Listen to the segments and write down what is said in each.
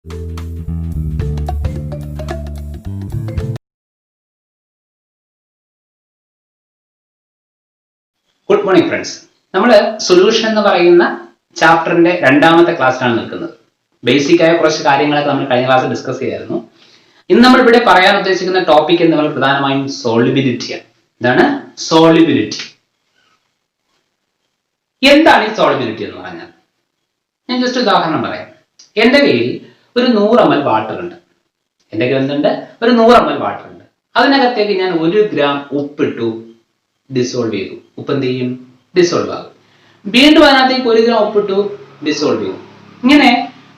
Good morning friends. നമ്മൾ solution എന്ന് പറയുന്ന ചാപ്റ്ററിന്റെ രണ്ടാമത്തെ ക്ലാസ്സിലാണ് നിൽക്കുന്നത്. ബേസിക് ആയ കുറച്ച് കാര്യങ്ങളൊക്കെ നമ്മൾ കഴിഞ്ഞ ക്ലാസ്സിൽ ഡിസ്കസ് ചെയ്യായിരുന്നു. ഇന്ന് നമ്മൾ ഇവിടെ പറയാൻ ഉദ്ദേശിക്കുന്ന ടോപ്പിക് എന്ന് പറയുന്നത് പ്രധാനമായും സോളിബിലിറ്റിയാണ്. എന്താണ് സോളിബിലിറ്റി? എന്താണ് ഈ സോളിബിലിറ്റി എന്ന് പറഞ്ഞാൽ? ഞാൻ ജസ്റ്റ് ഉദാഹരണം പറയാം. എൻ്റെ കയ്യിൽ ഒരു 100 ml വാട്ടർ ഉണ്ട്. എൻ്റെ കയ്യിൽ എന്തുണ്ട്? ഒരു 100 ml വാട്ടർ ഉണ്ട്. അതിനകത്തേക്ക് ഞാൻ 1 gram ഉപ്പിട്ടു, ഡിസോൾവ് ചെയ്തു. ഉപ്പ് എന്ത് ചെയ്യും? ഡിസോൾവ് ആകും. വീണ്ടും അതിനകത്തേക്ക് 1 gram ഉപ്പിട്ടു, ഡിസോൾവ് ചെയ്തു. ഇങ്ങനെ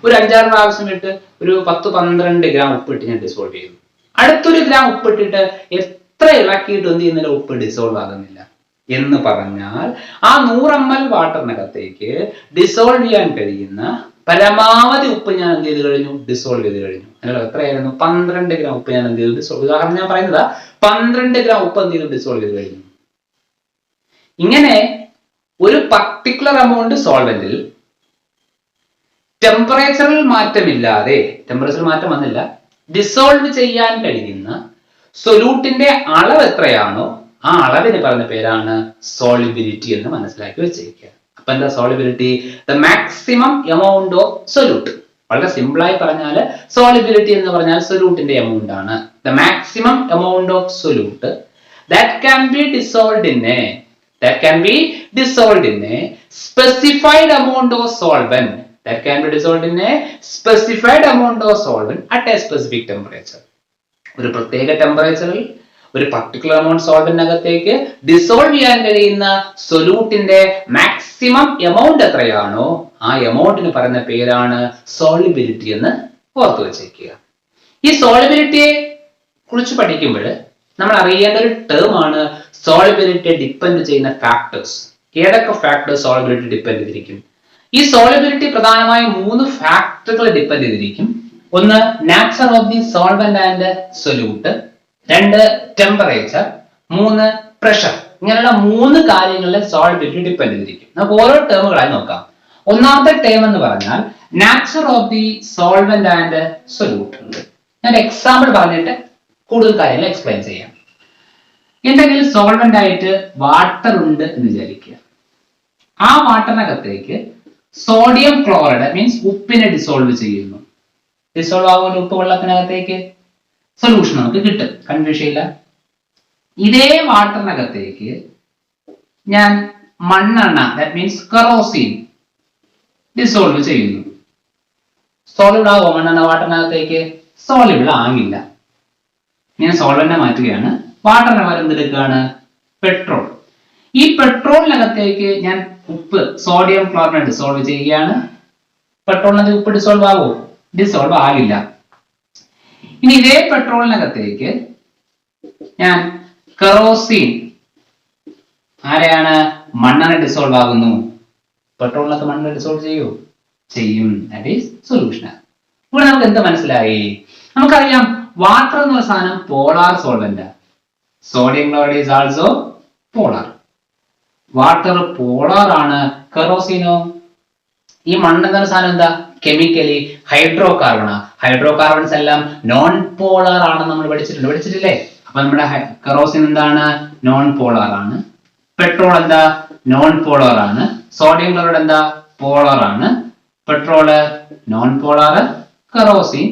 ഒരു 5-6 പ്രാവശ്യം ഇട്ട് ഒരു 10-12 gram ഉപ്പിട്ട് ഞാൻ ഡിസോൾവ് ചെയ്തു. അടുത്തൊരു ഗ്രാം ഉപ്പിട്ടിട്ട് എത്ര ഇളക്കിയിട്ട് എന്ത് ചെയ്യുന്നില്ല, ഉപ്പ് ഡിസോൾവ് ആകുന്നില്ല. എന്ന് പറഞ്ഞാൽ ആ 100 ml വാട്ടറിനകത്തേക്ക് ഡിസോൾവ് ചെയ്യാൻ കഴിയുന്ന പരമാവധി ഉപ്പ് ഞാൻ എന്ത് ചെയ്ത് കഴിഞ്ഞു? ഡിസോൾവ് ചെയ്ത് കഴിഞ്ഞു. അതിനുള്ള എത്രയായിരുന്നു? 12 gram ഉപ്പ് ഞാൻ എന്ത് ചെയ്തു? ഡിസോൾവ്. ഉദാഹരണം ഞാൻ പറയുന്നതാ, 12 gram ഉപ്പ് എന്ത് ചെയ്തു? ഡിസോൾവ് ചെയ്ത് കഴിഞ്ഞു. ഇങ്ങനെ ഒരു പർട്ടിക്കുലർ എമൗണ്ട് സോൾവെന്റിൽ ടെമ്പറേച്ചറിൽ മാറ്റമില്ലാതെ, ടെമ്പറേച്ചർ മാറ്റം വന്നില്ല, ഡിസോൾവ് ചെയ്യാൻ കഴിയുന്ന സൊല്യൂട്ടിന്റെ അളവ് എത്രയാണോ ആ അളവിന് പറഞ്ഞ പേരാണ് സോളിബിലിറ്റി എന്ന് മനസ്സിലാക്കി വെച്ചിരിക്കുക. അപ്പൊ എന്താ solubility? The maximum amount of solute. വളരെ സിമ്പിളായി പറഞ്ഞാൽ സോളിബിലിറ്റി എന്ന് പറഞ്ഞാൽ സൊല്യൂട്ടിന്റെ എമൗണ്ട് ആണ്. The maximum amount of solute that can be dissolved in A specified amount of solvent at a specific temperature. ഒരു പ്രത്യേക ടെമ്പറേച്ചറിൽ ഒരു പർട്ടിക്കുലർ എമൗണ്ട് സോൾവെന്റിനകത്തേക്ക് ഡിസോൾവ് ചെയ്യാൻ കഴിയുന്ന സൊല്യൂട്ടിന്റെ മാക്സിമം എമൗണ്ട് എത്രയാണോ ആ എമൗണ്ടിന് പറയുന്ന പേരാണ് സോളിബിലിറ്റി എന്ന് ഓർത്തു വെച്ചേക്കുക. ഈ സോളിബിലിറ്റിയെ കുറിച്ച് പഠിക്കുമ്പോൾ നമ്മൾ അറിയേണ്ട ഒരു ടേം ആണ് സോളിബിലിറ്റിയെ ഡിപ്പെൻഡ് ചെയ്യുന്ന ഫാക്ടേഴ്സ്. ഏതൊക്കെ ഫാക്ടേഴ്സ് സോളിബിലിറ്റി ഡിപ്പെൻഡ് ചെയ്തിരിക്കും? ഈ സോളിബിലിറ്റി പ്രധാനമായും 3 ഫാക്ടറുകൾ ഡിപ്പെൻഡ് ചെയ്തിരിക്കും. ഒന്ന് nature of the solvent and solute, 2 temperature, 3 pressure. ഇങ്ങനെയുള്ള 3 കാര്യങ്ങളിൽ സോളിബിലിറ്റി ഡിപ്പെൻഡ് ചെയ്തിരിക്കും. നമുക്ക് ഓരോ ടേമുകളായി നോക്കാം. ഒന്നാമത്തെ ടേം എന്ന് പറഞ്ഞാൽ nature of the solvent and solute. ഞാൻ എക്സാമ്പിൾ പറഞ്ഞിട്ട് കൂടുതൽ കാര്യങ്ങൾ എക്സ്പ്ലെയിൻ ചെയ്യാം. എന്റെ കയ്യിൽ സോൾവെന്റ് ആയിട്ട് വാട്ടർ ഉണ്ട് എന്ന് വിചാരിക്കുക. ആ വാട്ടറിനകത്തേക്ക് സോഡിയം ക്ലോറൈഡ് മീൻസ് ഉപ്പിനെ ഡിസോൾവ് ചെയ്യുന്നു. ഡിസോൾവ് ആകുന്ന ഉപ്പ് വെള്ളത്തിനകത്തേക്ക് സൊല്യൂഷൻ നമുക്ക് കിട്ടും, കൺഫ്യൂഷൻ ഇല്ല. ഇതേ വാട്ടറിനകത്തേക്ക് ഞാൻ മണ്ണെണ്ണ ദാറ്റ് മീൻസ് കെറോസിൻ ഡിസോൾവ് ചെയ്യുന്നു. സോളിബിൾ ആവോ മണ്ണെണ്ണ വാട്ടറിനകത്തേക്ക്? സോളിബിൾ ആകില്ല. ഞാൻ സോൾവെന്റിനെ മാറ്റുകയാണ്, വാട്ടറിനെ എന്തെടുക്കുകയാണ്? പെട്രോൾ. ഈ പെട്രോളിനകത്തേക്ക് ഞാൻ ഉപ്പ് സോഡിയം ക്ലോറൈഡ് ഡിസോൾവ് ചെയ്യുകയാണ്. പെട്രോളിനകത്ത് ഉപ്പ് ഡിസോൾവ് ആകുമോ? ഡിസോൾവ് ആകില്ല. ഇനി ഇതേ പെട്രോളിനകത്തേക്ക് ഞാൻ കെറോസിൻ, ആരെയാണ്? മണ്ണെണ്ണ ഡിസോൾവ് ആകുന്നു. പെട്രോളിനകത്ത് മണ്ണെണ്ണ ഡിസോൾവ് ചെയ്യൂ? ചെയ്യും. That is solution. ഇവിടെ നമുക്ക് എന്ത് മനസ്സിലായി? നമുക്കറിയാം വാട്ടർ എന്ന സാധനം polar solvent. Sodium chloride is also polar. Water polar ആണ്. കെറോസിനോ? ഈ മണ്ണെന്ന സാധനം എന്താ? Chemically hydro carbon. Hydro carbons എല്ലാം നോൺ പോളാർ ആണെന്ന് നമ്മൾ പഠിച്ചിട്ടില്ലേ? അപ്പൊ നമ്മുടെ കെറോസിൻ എന്താണ്? നോൺ പോളാർ ആണ്. പെട്രോൾ എന്താ? നോൺ പോളാർ ആണ്. സോഡിയം ക്ലോറൈഡ് എന്താ? പോളാർ ആണ്. Petrol non polar, kerosene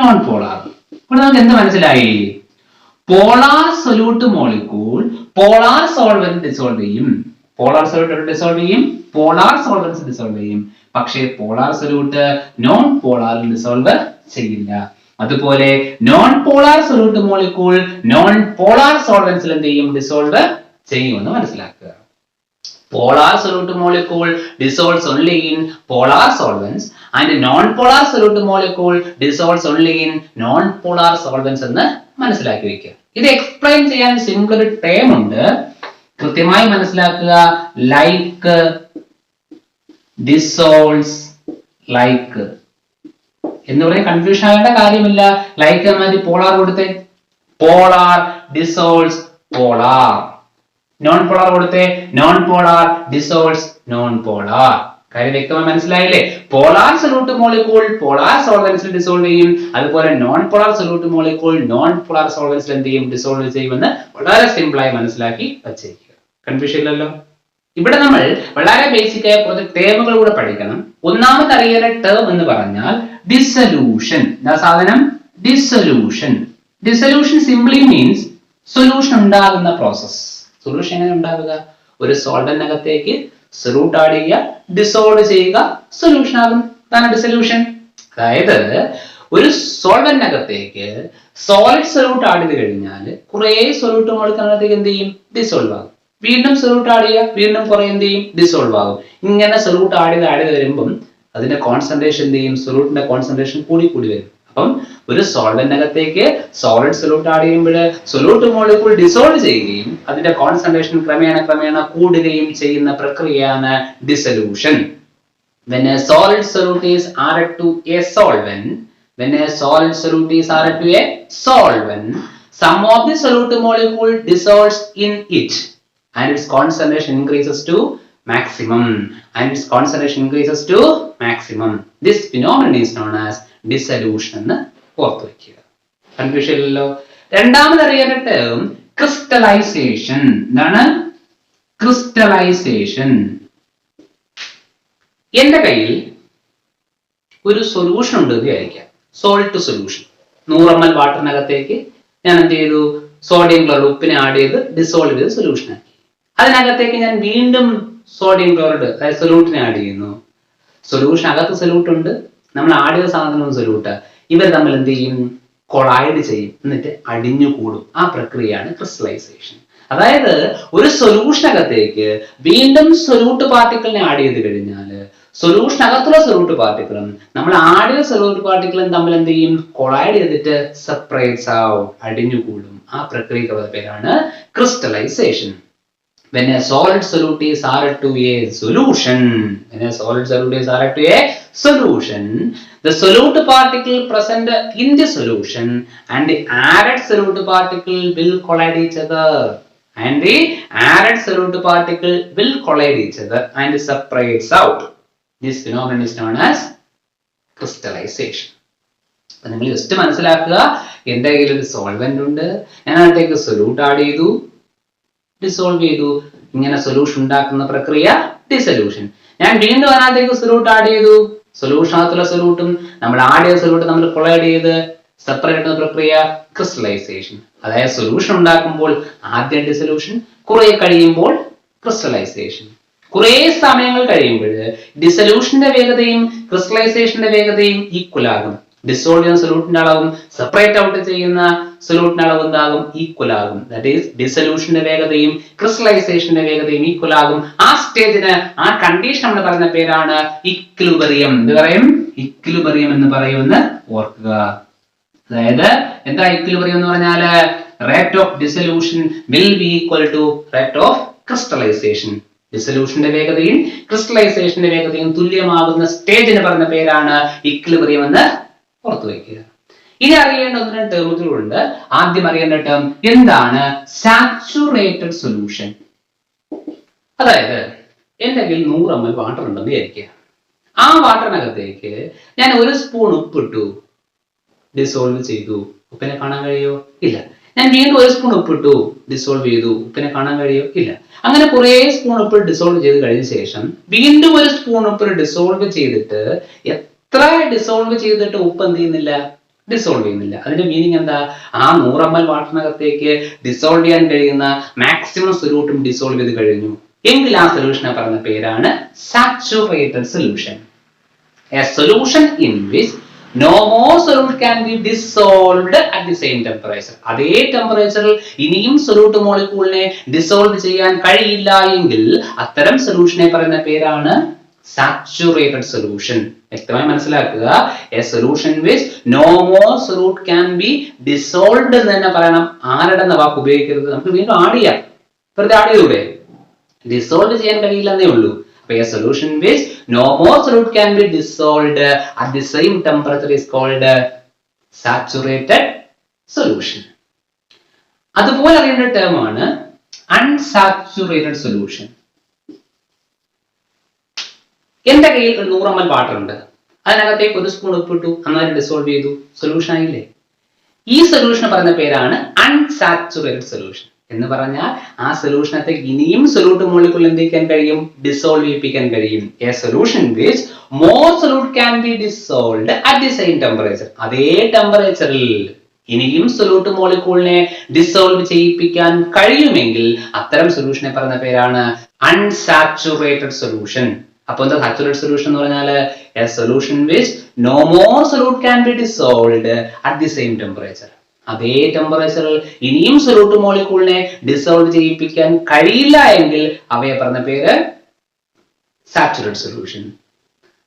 non polar. ഇവിടെ നമുക്ക് എന്ത് മനസ്സിലായി? Polar solute molecule polar solvent dissolve ചെയ്യും. പോളാർ സൊല്യൂട്ട് ഡിസോൾവ് ചെയ്യും, പോളാർ സോൾവെന്റ്സ് ഡിസോൾവ് ചെയ്യും. പക്ഷേ polar solute non polar dissolve ചെയ്യില്ല. അതുപോലെ non polar solute molecule non polar സോൾവെന്റ്സിൽ എന്ത് ചെയ്യും? ഡിസോൾവ് ചെയ്യുമെന്ന് മനസ്സിലാക്കുക. Polar solute molecule dissolves only in polar solvents and non-polar solute molecule dissolves only in non-polar solvents എന്ന് മനസ്സിലാക്കി വെക്കുക. ഇത് എക്സ്പ്ലെയിൻ ചെയ്യാൻ സിമ്പിൾ ഒരു ടേം ഉണ്ട്, കൃത്യമായി മനസ്സിലാക്കുക. ലൈക്ക് ഡിസോൾവ്സ് ലൈക്ക് എന്ന് പറയാൻ കൺഫ്യൂഷൻ ആകേണ്ട കാര്യമില്ല. ലൈക്ക് മതി പോളാർ കൊടുത്തേ, polar dissolves polar. Non polar കൊടുത്തേ, non polar dissolves non polar. കാര്യം വ്യക്തമായി മനസ്സിലായില്ലേ? പോളാർ സൊല്യൂട്ട് മോളിക്കൂൾ പോളാർ സോൾവെന്റ്സിൽ ഡിസോൾവ് ചെയ്യും, അതുപോലെ non polar solute molecule non polar സോൾവെന്റ്സിൽ എന്ത് ചെയ്യും? ഡിസോൾവ് ചെയ്യുമെന്ന് വളരെ സിമ്പിൾ ആയി മനസ്സിലാക്കി വച്ചേക്കുക. കൺഫ്യൂഷൻ ഇല്ലല്ലോ? ഇവിടെ നമ്മൾ വളരെ ബേസിക് ആയ കുറച്ച് ടേമുകൾ കൂടെ പഠിക്കണം. ഒന്നാമത് അറിയേണ്ട ടേം എന്ന് പറഞ്ഞാൽ ഡിസൊല്യൂഷൻ. എന്താ സാധനം? Dissolution. Dissolution simply means solution ഉണ്ടാകുന്ന പ്രോസസ്. സൊല്യൂഷൻ എങ്ങനെ ഉണ്ടാകുക? ഒരു സോൾവെന്റിനകത്തേക്ക് സൊല്യൂട്ട് ആഡ് ചെയ്യുക, ഡിസോൾവ് ചെയ്യുക, സൊല്യൂഷൻ ആകും. അതാണ് ഡിസൊല്യൂഷൻ. അതായത് ഒരു സോൾവെന്റിനകത്തേക്ക് സോളിഡ് സൊല്യൂട്ട് ആഡ് ചെയ്ത് കഴിഞ്ഞാൽ കുറെ സൊല്യൂട്ട് മോളിക്കൂളിനകത്തേക്ക് എന്ത് ചെയ്യും? ഡിസോൾവ് ആകും. വീണ്ടും സൊല്യൂട്ട് ആഡ് ചെയ്യുക, വീണ്ടും കുറെ എന്ത് ചെയ്യും? ഡിസോൾവ് ആകും. ഇങ്ങനെ സൊല്യൂട്ട് ആഡ് ചെയ്ത് വരുമ്പം അതിന്റെ കോൺസെൻട്രേഷൻ എന്ത് ചെയ്യും? സൊല്യൂട്ടിന്റെ കോൺസെൻട്രേഷൻ കൂടി വരും. അപ്പം ഒരു സോൾവെന്റിനകത്തേക്ക് സോളിഡ് സൊല്യൂട്ട് ആഡ് ചെയ്യുമ്പോൾ സൊല്യൂട്ട് മോളിക്കൂൾ ഡിസോൾവ് ചെയ്യുകയും അതിന്റെ കോൺസെൻട്രേഷൻ ക്രമേണ കൂടുകയും ചെയ്യുന്ന പ്രക്രിയയാണ് dissolution. When a solid solute is added to a solvent, some of the solute molecule dissolves in it and its concentration increases to maximum. This phenomenon is known as dissolution എന്ന് ഓർത്തു വയ്ക്കുക. Confusion ഇല്ലല്ലോ? രണ്ടാമത് അറിയേണ്ട term crystallisation. എന്താണ്? Crystallisation. എന്റെ കയ്യിൽ ഒരു സൊല്യൂഷൻ ഉണ്ട് എന്ന് വിചാരിക്കാം. Salt solution. 100 ml വാട്ടറിനകത്തേക്ക് ഞാൻ എന്ത് ചെയ്തു? സോഡിയം ക്ലോറൈഡ് ഉപ്പിനെ ആഡ് ചെയ്ത് ഡിസോൾവ് ചെയ്ത് സൊല്യൂഷൻ ആക്കി. അതിനകത്തേക്ക് ഞാൻ വീണ്ടും സോഡിയം ക്ലോറൈഡ് അതായത് സൊല്യൂട്ടിനെ ആഡ് ചെയ്യുന്നു. സൊല്യൂഷൻ അകത്ത് സൊല്യൂട്ട് ഉണ്ട്, നമ്മൾ ആഡ് ചെയ്ത സാധനവും സൊല്യൂട്ട്. ഇവർ തമ്മിൽ എന്ത് ചെയ്യും? കൊളൈഡ് ചെയ്യും, എന്നിട്ട് അടിഞ്ഞു കൂടും. ആ പ്രക്രിയയാണ് ക്രിസ്റ്റലൈസേഷൻ. അതായത് ഒരു സൊല്യൂഷനകത്തേക്ക് വീണ്ടും സൊല്യൂട്ട് പാർട്ടിക്കിളിനെ ആഡ് ചെയ്ത് കഴിഞ്ഞാൽ സൊല്യൂഷൻ അകത്തുള്ള സൊല്യൂട്ട് പാർട്ടിക്കിളും നമ്മൾ ആഡ് ചെയ്ത സൊല്യൂട്ട് പാർട്ടിക്കിളും തമ്മിൽ എന്ത് ചെയ്യും? കൊളൈഡ് ചെയ്തിട്ട് സെപ്പറേറ്റ്സ് ഔട്ട്, അടിഞ്ഞു കൂടും. ആ പ്രക്രിയക്കുള്ള പേരാണ് crystallisation. When a solid solute is added to a solution, the solute particle present in the solution and the added solute particle will collide each other. And separates out. This phenomenon is known as crystallization. അപ്പോൾ നിങ്ങൾ just മനസ്സിലാക്കുക, എൻ്റെ കയ്യിൽ ഒരു solvent ഉണ്ട്, ഞാൻ അതിലേക്ക് solute add ചെയ്തു, ഡിസോൾവ് ചെയ്തു. ഇങ്ങനെ സൊല്യൂഷൻ ഉണ്ടാക്കുന്ന പ്രക്രിയ ഡിസൊല്യൂഷൻ. ഞാൻ വീണ്ടും അതിനകത്തേക്ക് സൊല്യൂട്ട് ആഡ് ചെയ്തു, സൊല്യൂഷനകത്തുള്ള സൊല്യൂട്ടും നമ്മൾ ആഡ് ചെയ്ത സൊല്യൂട്ടും നമ്മൾ കൊളൈഡ് ചെയ്ത് സെപ്പറേറ്റ് ചെയ്യുന്ന പ്രക്രിയ ക്രിസ്റ്റലൈസേഷൻ. അതായത് സൊല്യൂഷൻ ഉണ്ടാക്കുമ്പോൾ ആദ്യം ഡിസൊല്യൂഷൻ, കുറെ കഴിയുമ്പോൾ ക്രിസ്റ്റലൈസേഷൻ. കുറെ സമയങ്ങൾ കഴിയുമ്പോൾ ഡിസൊല്യൂഷന്റെ വേഗതയും ക്രിസ്റ്റലൈസേഷന്റെ വേഗതയും ഈക്വൽ ആകും. ഡിസോൾവ് ചെയ്യുന്ന സൊല്യൂട്ടിന്റെ അളവും സെപ്പറേറ്റ് ഔട്ട് ചെയ്യുന്ന സൊല്യൂട്ടിന്റെ അളവും എന്താകും? ഈക്വൽ ആകും. ദാറ്റ് ഈസ് ഡിസൊല്യൂഷന്റെ വേഗതയും ക്രിസ്റ്റലൈസേഷന്റെ വേഗതയും ഈക്വൽ ആകും. ആ സ്റ്റേജിന്, ആ കണ്ടീഷൻ നമ്മൾ പറയുന്ന പേരാണ് ഇക്വിലിബ്രിയം. എന്ത് പറയും? ഇക്വിലിബ്രിയം എന്ന് പറയുമെന്ന് ഓർക്കുക. അതായത് എന്താ ഇക്വിലിബ്രിയം എന്ന് പറഞ്ഞാല്? Rate of dissolution will be equal to rate of crystallization. ഡിസൊല്യൂഷന്റെ വേഗതയും ക്രിസ്റ്റലൈസേഷന്റെ വേഗതയും തുല്യമാകുന്ന സ്റ്റേജിന് പറയുന്ന പേരാണ് ഇക്വിലിബ്രിയം എന്ന് ഓർത്തു വയ്ക്കുക. ഇനി അറിയേണ്ട 1-2 ടേമുകളുണ്ട്. ആദ്യം അറിയേണ്ട ടേം എന്താണ്? Saturated solution. അതായത് എന്റെ കയ്യിൽ 100 ml വാട്ടർ ഉണ്ടെന്ന് വിചാരിക്കുക. ആ വാട്ടറിനകത്തേക്ക് ഞാൻ 1 സ്പൂൺ ഉപ്പിട്ടു, ഡിസോൾവ് ചെയ്തു. ഉപ്പിനെ കാണാൻ കഴിയോ? ഇല്ല. ഞാൻ വീണ്ടും 1 സ്പൂൺ ഉപ്പിട്ടു, ഡിസോൾവ് ചെയ്തു. ഉപ്പിനെ കാണാൻ കഴിയോ? ഇല്ല. അങ്ങനെ കുറെ സ്പൂൺ ഉപ്പ് ഡിസോൾവ് ചെയ്ത് കഴിഞ്ഞ ശേഷം വീണ്ടും 1 സ്പൂൺ ഉപ്പ് ഡിസോൾവ് ചെയ്തിട്ട് എത്ര ഡിസോൾവ് ചെയ്തിട്ട് ഉപ്പ് എന്ത് ചെയ്യുന്നില്ല? ഡിസോൾവ് ചെയ്യുന്നില്ല. അതിന്റെ മീനിങ് എന്താ? ആ 100 ml വാട്ടറിനകത്തേക്ക് ഡിസോൾവ് ചെയ്യാൻ കഴിയുന്ന മാക്സിമം സൊല്യൂട്ടും ഡിസോൾവ് ചെയ്ത് കഴിഞ്ഞു എങ്കിൽ ആ സൊല്യൂഷനെ പറയുന്ന പേരാണ് saturated solution. A solution in which no more solute can be dissolved at the same temperature. അതേ ടെമ്പറേച്ചറിൽ ഇനിയും സൊല്യൂട്ട് മോളിക്യൂളിനെ ഡിസോൾവ് ചെയ്യാൻ കഴിയില്ല എങ്കിൽ അത്തരം സൊല്യൂഷനെ പറയുന്ന പേരാണ് സാച്ചുറേറ്റഡ് സൊല്യൂഷൻ. വ്യക്തമായി മനസ്സിലാക്കുക. A solution which no more solute can be dissolved എന്ന് തന്നെ പറയണം. ആരുടെ എന്ന വാക്ക് ഉപയോഗിക്കരുത്. നമുക്ക് വീണ്ടും ആഡ് ചെയ്യാം, വെറുതെ ആഡ് ചെയ്തൂടെ? ഡിസോൾവ് ചെയ്യാൻ കഴിയില്ല എന്നേ ഉള്ളൂ. A solution which no more solute can be dissolved at the same temperature is called saturated solution. അതുപോലെ അറിയേണ്ട ടേം ആണ് unsaturated solution. എന്റെ കയ്യിൽ ഒരു 100 ml വാട്ടർ ഉണ്ട്, അതിനകത്തേക്ക് 1 സ്പൂൺ ഉപ്പിട്ടു, അന്നേരം ഡിസോൾവ് ചെയ്തു, സൊല്യൂഷൻ ആയില്ലേ? ഈ സൊല്യൂഷൻ പറയുന്ന പേരാണ് അൺസാച്ചുറേറ്റഡ് സൊല്യൂഷൻ. എന്ന് പറഞ്ഞാൽ ആ സൊല്യൂഷനകത്തേക്ക് ഇനിയും സൊല്യൂട്ട് മോളിക്കൂൾ എന്ത് ചെയ്യാൻ കഴിയും? ഡിസോൾവ് ചെയ്യിപ്പിക്കാൻ കഴിയും. A solution which more solute can be dissolved at the same temperature. അതേ ടെമ്പറേച്ചറിൽ ഇനിയും സൊല്യൂട്ട് മോളിക്കൂളിനെ ഡിസോൾവ് ചെയ്യിപ്പിക്കാൻ കഴിയുമെങ്കിൽ അത്തരം സൊല്യൂഷനെ പറയുന്ന പേരാണ് അൺസാച്ചുറേറ്റഡ് സൊല്യൂഷൻ. അപ്പൊ എന്താ സാച്ചുറേറ്റഡ് സൊല്യൂഷൻ എന്ന് പറഞ്ഞാൽ a solution which no more solute can be dissolved at the same temperature. അതേ ടെമ്പറേച്ചറിൽ ഇനിയും സൊല്യൂട്ട് മോളിക്കൂളിനെ ഡിസോൾവ് ചെയ്യിപ്പിക്കാൻ കഴിയില്ല എങ്കിൽ അവയെ പറഞ്ഞ പേര് സാച്ചുറേറ്റഡ് സൊല്യൂഷൻ.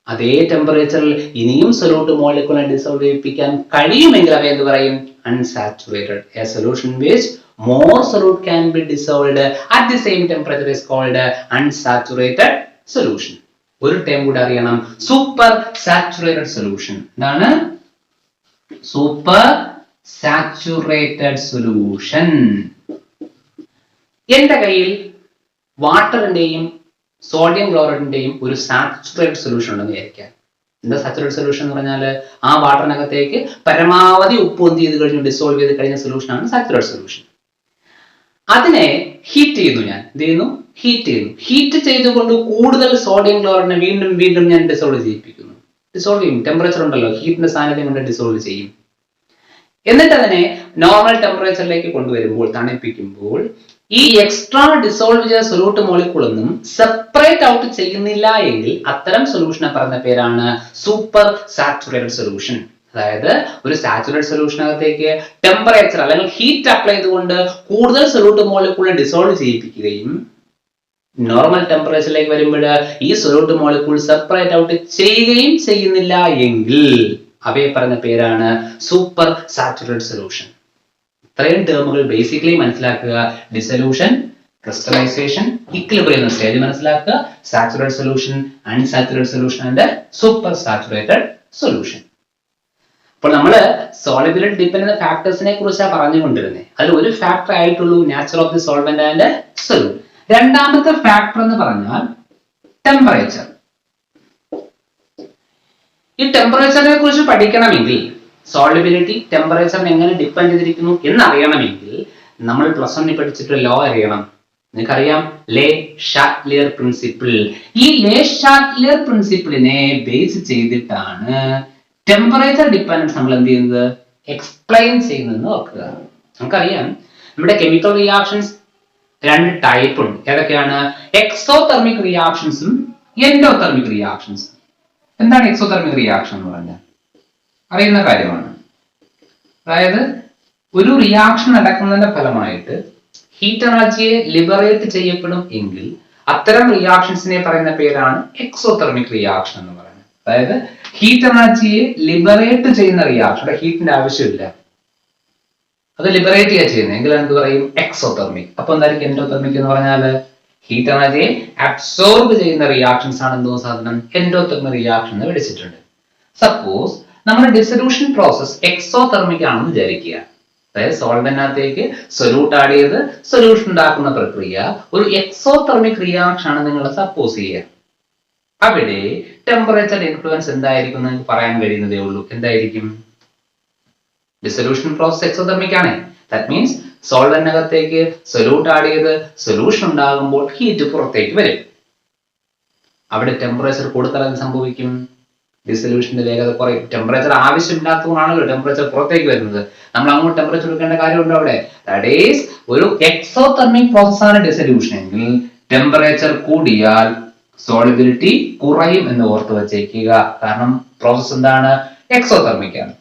അതേ ടെമ്പറേച്ചറിൽ ഇനിയും സൊല്യൂട്ട് മോളിക്കൂളിനെ ഡിസോൾവ് ചെയ്യിപ്പിക്കാൻ കഴിയുമെങ്കിൽ അവയെ എന്ത് പറയും? Unsaturated. A solution which more solute can be dissolved at the same temperature is called unsaturated solution. ഒരു ടേം കൂടി അറിയണം, സൂപ്പർ സാച്ചുറേറ്റഡ് സൊല്യൂഷൻ. എന്താണ് സൂപ്പർ സാച്ചുറേറ്റഡ് സൊല്യൂഷൻ? എന്റെ കയ്യിൽ വാട്ടറിന്റെയും സോഡിയം ക്ലോറൈഡിന്റെയും ഒരു സാച്ചുറേറ്റഡ് സൊല്യൂഷൻ ഉണ്ടെന്ന് വിചാരിക്കാം. എന്താ സാച്ചുറേറ്റഡ് സൊല്യൂഷൻ എന്ന് പറഞ്ഞാൽ ആ വാട്ടറിനകത്തേക്ക് പരമാവധി ഉപ്പ് എന്ത് ചെയ്ത് കഴിഞ്ഞു? ഡിസോൾവ് ചെയ്ത് കഴിഞ്ഞ സൊല്യൂഷനാണ് സാച്ചുറേറ്റഡ് സൊല്യൂഷൻ. അതിനെ ഹീറ്റ് ചെയ്യുന്നു. ഞാൻ എന്ത് ചെയ്യുന്നു? ഹീറ്റ് ചെയ്യുന്നു. ഹീറ്റ് ചെയ്തുകൊണ്ട് കൂടുതൽ സോഡിയം ക്ലോറൈഡിനെ വീണ്ടും വീണ്ടും ഞാൻ ഡിസോൾവ് ചെയ്യിപ്പിക്കുന്നു. ഡിസോൾവ് ചെയ്യും, ടെമ്പറേച്ചർ ഉണ്ടല്ലോ, ഹീറ്റിന്റെ സാന്നിധ്യം കൊണ്ട് ഡിസോൾവ് ചെയ്യും. എന്നിട്ട് അതിനെ നോർമൽ ടെമ്പറേച്ചറിലേക്ക് കൊണ്ടുവരുമ്പോൾ, തണുപ്പിക്കുമ്പോൾ ഈ എക്സ്ട്രാ ഡിസോൾവ് ചെയ്ത സൊല്യൂട്ട് മോളിക്കൂളൊന്നും സെപ്പറേറ്റ് ഔട്ട് ചെയ്യുന്നില്ല എങ്കിൽ അത്തരം സൊല്യൂഷനെ പറയുന്ന പേരാണ് സൂപ്പർ സാച്ചുറേറ്റഡ് സൊല്യൂഷൻ. അതായത് ഒരു സാച്ചുറേറ്റഡ് സൊല്യൂഷനകത്തേക്ക് ടെമ്പറേച്ചർ അല്ലെങ്കിൽ ഹീറ്റ് അപ്ലൈ ചെയ്തുകൊണ്ട് കൂടുതൽ സൊല്യൂട്ട് മോളിക്കൂളിനെ ഡിസോൾവ് ചെയ്യിപ്പിക്കുകയും നോർമൽ ടെമ്പറേച്ചറിലേക്ക് വരുമ്പോൾ ഈ സൊല്യൂട്ട് മോളിക്കൂൾ സെപ്പറേറ്റ് ഔട്ട് ചെയ്യുകയും ചെയ്യുന്നില്ല എങ്കിൽ അവയെ പറയുന്ന പേരാണ് സൂപ്പർ സാച്ചുറേറ്റഡ് സൊല്യൂഷൻ. ഇത്രയും ടേമുകൾ ബേസിക്കലി മനസ്സിലാക്കുക. ഡിസൊല്യൂഷൻ, ക്രിസ്റ്റലൈസേഷൻ, ഇക്വിലിബ്രിയം എന്ന സ്റ്റേജ് മനസ്സിലാക്കുക. Saturated solution, unsaturated solution and super saturated solution. അപ്പോൾ നമ്മൾ സോളിബിലിറ്റി ഡിപെൻഡന്റ് ഫാക്ടേഴ്സിനെ കുറിച്ചാണ് പറഞ്ഞുകൊണ്ടിരുന്നത്. അതിൽ ഒരു ഫാക്ടർ ആയിട്ടുള്ളൂ nature of the solvent and solute. രണ്ടാമത്തെ ഫാക്ടർ എന്ന് പറഞ്ഞാൽ ടെമ്പറേച്ചർ. ഈ ടെമ്പറേച്ചറിനെ കുറിച്ച് പഠിക്കണമെങ്കിൽ, സോളിബിലിറ്റി ടെമ്പറേച്ചറിനെ എങ്ങനെ ഡിപ്പെൻഡ് ചെയ്തിരിക്കുന്നു എന്നറിയണമെങ്കിൽ നമ്മൾ പ്ലസ് വണ്ണിൽ പഠിച്ചിട്ട് ലോ അറിയണം. നിങ്ങൾക്കറിയാം, ലേ ഷാറ്റ്ലിയർ പ്രിൻസിപ്പിൾ. ഈ ലേ ഷാറ്റ്ലിയർ പ്രിൻസിപ്പിളിനെ ബേസ് ചെയ്തിട്ടാണ് ടെമ്പറേച്ചർ ഡിപ്പെൻഡൻസ് നമ്മൾ എന്ത് ചെയ്യുന്നത്? എക്സ്പ്ലെയിൻ ചെയ്യുന്നതെന്ന് ഓർക്കുക. നമുക്കറിയാം, നമ്മുടെ കെമിക്കൽ റിയാക്ഷൻസ് 2 ടൈപ്പ് ഉണ്ട്. ഏതൊക്കെയാണ്? എക്സോതെർമിക് റിയാക്ഷൻസും എൻഡോതെർമിക് റിയാക്ഷൻസും. എന്താണ് എക്സോതെർമിക് റിയാക്ഷൻ എന്ന് പറഞ്ഞാൽ? അറിയുന്ന കാര്യമാണ്. അതായത് ഒരു റിയാക്ഷൻ നടക്കുന്നതിന്റെ ഫലമായിട്ട് ഹീറ്റ് എനർജിയെ ലിബറേറ്റ് ചെയ്യപ്പെടും എങ്കിൽ അത്തരം റിയാക്ഷൻസിനെ പറയുന്ന പേരാണ് എക്സോതെർമിക് റിയാക്ഷൻ എന്ന് പറയുന്നത്. അതായത് ഹീറ്റ് എനർജിയെ ലിബറേറ്റ് ചെയ്യുന്ന റിയാക്ഷൻ, ഹീറ്റിന്റെ ആവശ്യമില്ല, അത് ലിബറേറ്റ് ചെയ്യാൻ ചെയ്യുന്നത് എങ്കിൽ എന്ത് പറയും? എക്സോതെർമിക്. അപ്പൊ എന്തായിരിക്കും എൻഡോതെർമിക് എന്ന് പറഞ്ഞാൽ? ഹീറ്റ് എനർജിയെ അബ്സോർബ് ചെയ്യുന്ന റിയാക്ഷൻസ് ആണ് എന്തോ സാധനം എൻഡോതെർമിക് റിയാക്ഷൻ എന്ന് വിളിച്ചിട്ടുണ്ട്. സപ്പോസ് നമ്മുടെ ഡിസൊല്യൂഷൻ പ്രോസസ് എക്സോതെർമിക് ആണെന്ന് വിചാരിക്കുക. അതായത് സോൾവെന്റിനകത്തേക്ക് സൊല്യൂട്ട് ആഡ് ചെയ്ത് സൊല്യൂഷൻ ഉണ്ടാക്കുന്ന പ്രക്രിയ ഒരു എക്സോതെർമിക് റിയാക്ഷൻ ആണ് നിങ്ങൾ സപ്പോസ് ചെയ്യുക. അവിടെ ടെമ്പറേച്ചർ ഇൻഫ്ലുവൻസ് എന്തായിരിക്കും നിങ്ങൾക്ക് പറയാൻ കഴിയുന്നതേ ഉള്ളൂ. എന്തായിരിക്കും? ഡിസൊല്യൂഷൻ പ്രോസസ് എക്സോതെർമിക് ആണ്. ദാറ്റ് മീൻസ് സോൾവെന്റിനകത്തേക്ക് സൊല്യൂട്ട് ആഡ് ചെയ്ത് സൊല്യൂഷൻ ഉണ്ടാകുമ്പോൾ ഹീറ്റ് പുറത്തേക്ക് വരും. അവിടെ ടെമ്പറേച്ചർ കൂടുതൽ എന്ത് സംഭവിക്കും? ഡിസൊല്യൂഷന്റെ വേഗത കുറയും. ടെമ്പറേച്ചർ ആവശ്യമില്ലാത്തതുകൊണ്ടാണല്ലോ ടെമ്പറേച്ചർ പുറത്തേക്ക് വരുന്നത്. നമ്മൾ അങ്ങോട്ട് ടെമ്പറേച്ചർ എടുക്കേണ്ട കാര്യമുണ്ടോ അവിടെ? ദാറ്റ് ഈസ് ഒരു എക്സോതെർമിക് പ്രോസസ് ആണ് ഡിസൊല്യൂഷൻ എങ്കിൽ ടെമ്പറേച്ചർ കൂടിയാൽ സോളിബിലിറ്റി കുറയും എന്ന് ഓർത്ത് വെച്ചേക്കുക. കാരണം പ്രോസസ് എന്താണ്? എക്സോതെർമിക് ആണ്.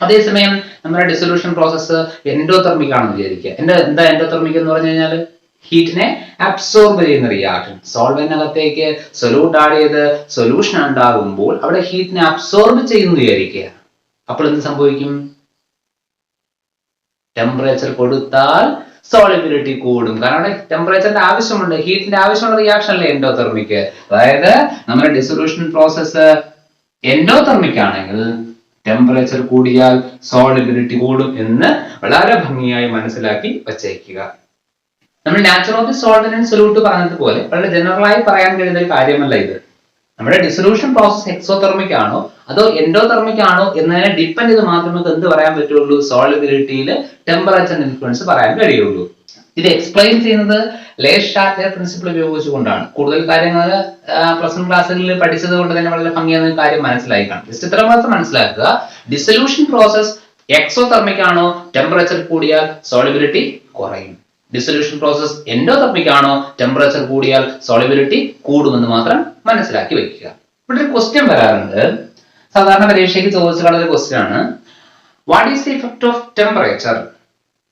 അതേസമയം നമ്മുടെ ഡിസൊല്യൂഷൻ പ്രോസസ് എൻഡോതെർമിക് ആണെന്ന് വിചാരിക്കുക. എന്താ എൻഡോതെർമിക് എന്ന് പറഞ്ഞു കഴിഞ്ഞാൽ ഹീറ്റിനെ അബ്സോർബ് ചെയ്യുന്ന റിയാക്ഷൻ. സോൾവെന്റിനകത്തേക്ക് സൊല്യൂട്ട് ആഡ് ചെയ്ത് സൊല്യൂഷൻ ഉണ്ടാകുമ്പോൾ അവിടെ ഹീറ്റിനെ അബ്സോർബ് ചെയ്യുന്നു വിചാരിക്കുക. അപ്പോൾ എന്ത് സംഭവിക്കും? ടെമ്പറേച്ചർ കൊടുത്താൽ സോളിബിലിറ്റി കൂടും. കാരണം അവിടെ ടെമ്പറേച്ചറിന്റെ ആവശ്യമുണ്ട്, ഹീറ്റിന്റെ ആവശ്യമുള്ള റിയാക്ഷൻ അല്ലേ എൻഡോതെർമിക്. അതായത് നമ്മുടെ ഡിസൊല്യൂഷൻ പ്രോസസ് എൻഡോതെർമിക് ആണെങ്കിൽ ടെമ്പറേച്ചർ കൂടിയാൽ സോളിബിലിറ്റി കൂടും എന്ന് വളരെ ഭംഗിയായി മനസ്സിലാക്കി വച്ചേക്കുക. നമ്മൾ natural of the solvent and solute പറഞ്ഞതുപോലെ വളരെ ജനറലായി പറയാൻ കഴിയുന്ന ഒരു കാര്യമല്ല ഇത്. നമ്മുടെ ഡിസൊല്യൂഷൻ പ്രോസസ് എക്സോതെർമിക് ആണോ അതോ എൻഡോതെർമിക് ആണോ എന്നതിനെ ഡിപ്പെൻഡ് ചെയ്ത് മാത്രമേ നമുക്ക് എന്ത് പറയാൻ പറ്റുള്ളൂ, സോളിബിലിറ്റിയിൽ ടെമ്പറേച്ചർ ഇൻഫ്ലുവൻസ് പറയാൻ കഴിയുള്ളൂ. ഇത് എക്സ്പ്ലെയിൻ ചെയ്യുന്നത് ലെ-ഷാറ്റ്ലർ പ്രിൻസിപ്പിൾ ഉപയോഗിച്ചുകൊണ്ടാണ്. കൂടുതൽ കാര്യങ്ങൾ പ്ലസ് 1 ക്ലാസ്സുകളിൽ പഠിച്ചത് കൊണ്ട് തന്നെ വളരെ ഭംഗിയായ കാര്യം മനസ്സിലായി കാണും. ജസ്റ്റ് ഇത്ര മാത്രം മനസ്സിലാക്കുക, ഡിസൊല്യൂഷൻ പ്രോസസ് എക്സോതെർമിക് ആണോ ടെമ്പറേച്ചർ കൂടിയാൽ സോളിബിലിറ്റി കുറയും, ഡിസൊല്യൂഷൻ പ്രോസസ് എൻഡോതെർമിക് ആണോ ടെമ്പറേച്ചർ കൂടിയാൽ സോളിബിലിറ്റി കൂടുമെന്ന് മാത്രം മനസ്സിലാക്കി വെക്കുക. ഇവിടെ ഒരു ക്വസ്റ്റ്യൻ വരാറുണ്ട്, സാധാരണ പരീക്ഷയ്ക്ക് ചോദിച്ചിട്ടുള്ള ഒരു ക്വസ്റ്റ്യൻ ആണ്, what is the effect of temperature?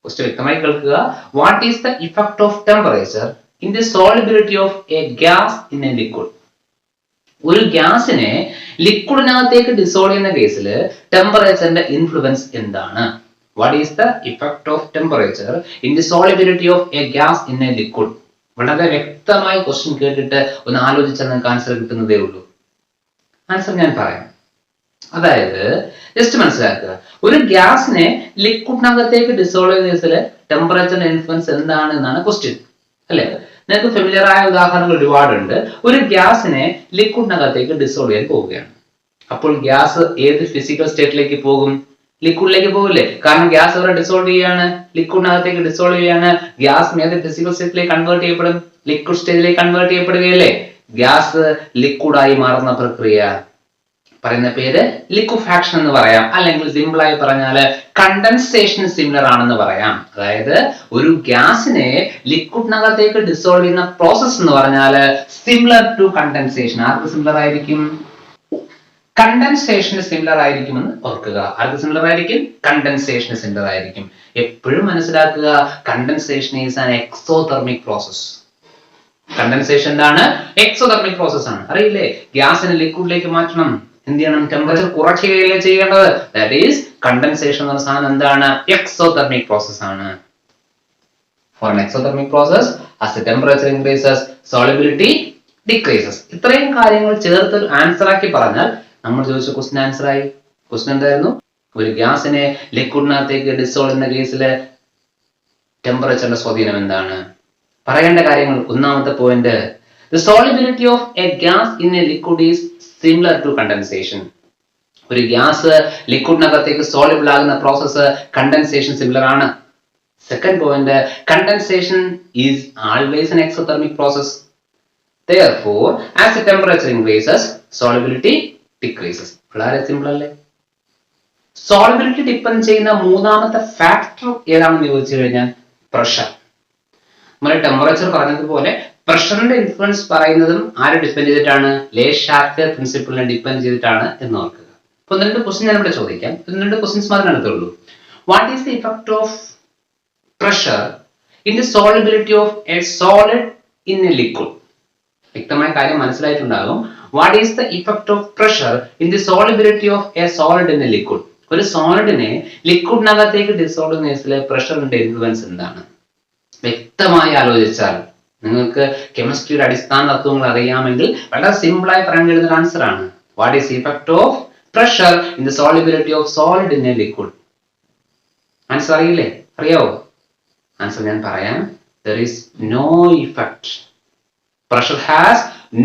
Question വ്യക്തമായി കേൾക്കുക. What is the effect of temperature in the solubility of A gas in a liquid? ഒരു ഗ്യാസിനെ ലിക്വിഡിനകത്തേക്ക് ഡിസോൾവ് ചെയ്യുന്ന കേസിൽ ടെമ്പറേച്ചറിന്റെ ഇൻഫ്ലുവൻസ് എന്താണ്? What is the effect of temperature in the solubility of a gas in a liquid? വളരെ വ്യക്തമായി question കേട്ടിട്ട് ഒന്ന് ആലോചിച്ചാൽ നിങ്ങൾക്ക് ആൻസർ കിട്ടുന്നതേ ഉള്ളൂ. ആൻസർ ഞാൻ പറയാം. അതായത് ജസ്റ്റ് മനസ്സിലാക്കുക, ഒരു ഗ്യാസിനെ ലിക്വിഡിനകത്തേക്ക് ഡിസോൾവ് ചെയ്യുന്ന കേസിൽ ടെമ്പറേച്ചറിന്റെ ഇൻഫ്ലുവൻസ് എന്താണ് എന്നാണ് ക്വസ്റ്റ്യൻ, അല്ലെ? നിങ്ങൾക്ക് ഫെമിലിയർ ആയ ഉദാഹരണങ്ങൾ ഒരുപാടുണ്ട്. ഒരു ഗ്യാസിനെ ലിക്വിഡിനകത്തേക്ക് ഡിസോൾവ് ചെയ്യാൻ പോവുകയാണ്. അപ്പോൾ ഗ്യാസ് ഏത് ഫിസിക്കൽ സ്റ്റേറ്റിലേക്ക് പോകും? ലിക്വിഡിലേക്ക് പോകില്ലേ? കാരണം ഗ്യാസ് ഇവിടെ ഡിസോൾവ് ചെയ്യാണ്, ലിക്വിഡിനകത്തേക്ക് ഡിസോൾവ് ചെയ്യാണ്. ഗ്യാസ് ഏത് ഫിസിക്കൽ സ്റ്റേറ്റിലേക്ക് കൺവേർട്ട് ചെയ്യപ്പെടും? ലിക്വിഡ് സ്റ്റേറ്റിലേക്ക് കൺവേർട്ട് ചെയ്യപ്പെടുകയല്ലേ? ഗ്യാസ് ലിക്വിഡായി മാറുന്ന പ്രക്രിയ പറയുന്ന പേര് ലിക്വിഫാക്ഷൻ എന്ന് പറയാം, അല്ലെങ്കിൽ സിമ്പിൾ ആയി പറഞ്ഞാൽ കണ്ടൻസേഷൻ സിമിലർ ആണെന്ന് പറയാം. അതായത് ഒരു ഗ്യാസിനെ ലിക്വിഡിനകത്തേക്ക് ഡിസോൾവ് ചെയ്യുന്ന പ്രോസസ് എന്ന് പറഞ്ഞാൽ സിമിലർ ടു കണ്ടൻസേഷൻ. ആർക്ക് സിമിലർ ആയിരിക്കും? കണ്ടൻസേഷന് സിമിലർ ആയിരിക്കുമെന്ന് ഓർക്കുക. ആർക്ക് സിമിലർ ആയിരിക്കും? കണ്ടൻസേഷന് സിമിലർ ആയിരിക്കും. എപ്പോഴും മനസ്സിലാക്കുക, condensation is an exothermic process. Condensation എന്താണ്? എക്സോതെർമിക് പ്രോസസ് ആണ്. അറിയില്ലേ? ഗ്യാസിനെ ലിക്വിഡിലേക്ക് മാറ്റണം, എന്ത് ചെയ്യണം? ടെമ്പറേച്ചർ കുറയ്ക്കുകയല്ലേ ചെയ്യേണ്ടത്. ദാറ്റ് ഈസ് കണ്ടൻസേഷൻ എന്ന സാധനം എന്താണ്? എക്സോതെർമിക് പ്രോസസ് ആണ്. For an exothermic process, as the temperature increases, solubility decreases. ഇത്രയും കാര്യങ്ങൾ ചേർത്ത് ഒരു ആൻസർ ആക്കി പറഞ്ഞാൽ നമ്മൾ ചോദിച്ച ക്വസ്റ്റ്യൻ ആൻസർ ആയി. ക്വസ്റ്റ്യൻ എന്തായിരുന്നു? ഒരു ഗ്യാസിനെ ലിക്വിഡിനകത്തേക്ക് ഡിസോൾവ് ചെയ്യുന്ന കേസില് ടെമ്പറേച്ചറിന്റെ സ്വാധീനം എന്താണ്? പറയേണ്ട കാര്യങ്ങൾ. ഒന്നാമത്തെ point, the solubility of a gas in a liquid is similar to condensation. ഒരു ഗ്യാസ് ലിക്വിഡിനകത്തേക്ക് സോളിബിൾ ആകുന്ന പ്രോസസ് കണ്ടൻസേഷൻ സിമിലർ ആണ്. Second point, condensation is always an exothermic process. Therefore, as the temperature increases, solubility decreases. വളരെ simple അല്ലേ? Solubility depend ചെയ്യുന്ന മൂന്നാമത്തെ factor ഏതാണെന്ന് ചോദിച്ചു കഴിഞ്ഞാൽ പ്രഷർ. നമ്മൾ ടെമ്പറേച്ചർ പറഞ്ഞതുപോലെ പ്രഷറിന്റെ ഇൻഫ്ലുവൻസ് പറയുന്നതും ആരെ ഡിപ്പെൻഡ് ചെയ്തിട്ടാണ്? ലെ-ഷാറ്റ്ലർ പ്രിൻസിപ്പിളിനെ ഡിപ്പെൻഡ് ചെയ്തിട്ടാണ് എന്ന് ഓർക്കുക. അപ്പൊ രണ്ട് ക്വസ്റ്റ്യൻ ഞാൻ ഇവിടെ ചോദിക്കാം. രണ്ട് ക്വസ്റ്റ്യൻസ് മാത്രമേ എടുത്തുള്ളൂ. What is the effect of pressure in the solubility of a solid in a liquid? വ്യക്തമായ കാര്യം മനസ്സിലായിട്ടുണ്ടാകും. What is the effect of pressure in the solubility of a solid in a liquid? ഒരു സോളിഡിനെ ലിക്വിഡിനകത്തേക്ക് dissolve ചെയ്യുന്ന കേസിലെ പ്രഷറിന്റെ influence എന്താണ്? വ്യക്തമായി ആലോചിച്ചാൽ നിങ്ങൾക്ക് കെമിസ്ട്രിയുടെ അടിസ്ഥാന തത്വങ്ങൾ അറിയാമെങ്കിൽ വളരെ സിമ്പിൾ ആയി പറയാൻ കഴിയുന്ന ആൻസർ ആണ്. What is the effect of pressure in the solubility of solid in a liquid? Answer അറിയില്ലേ? അറിയാവോ? ആൻസർ ഞാൻ പറയാം. There is no effect. Pressure has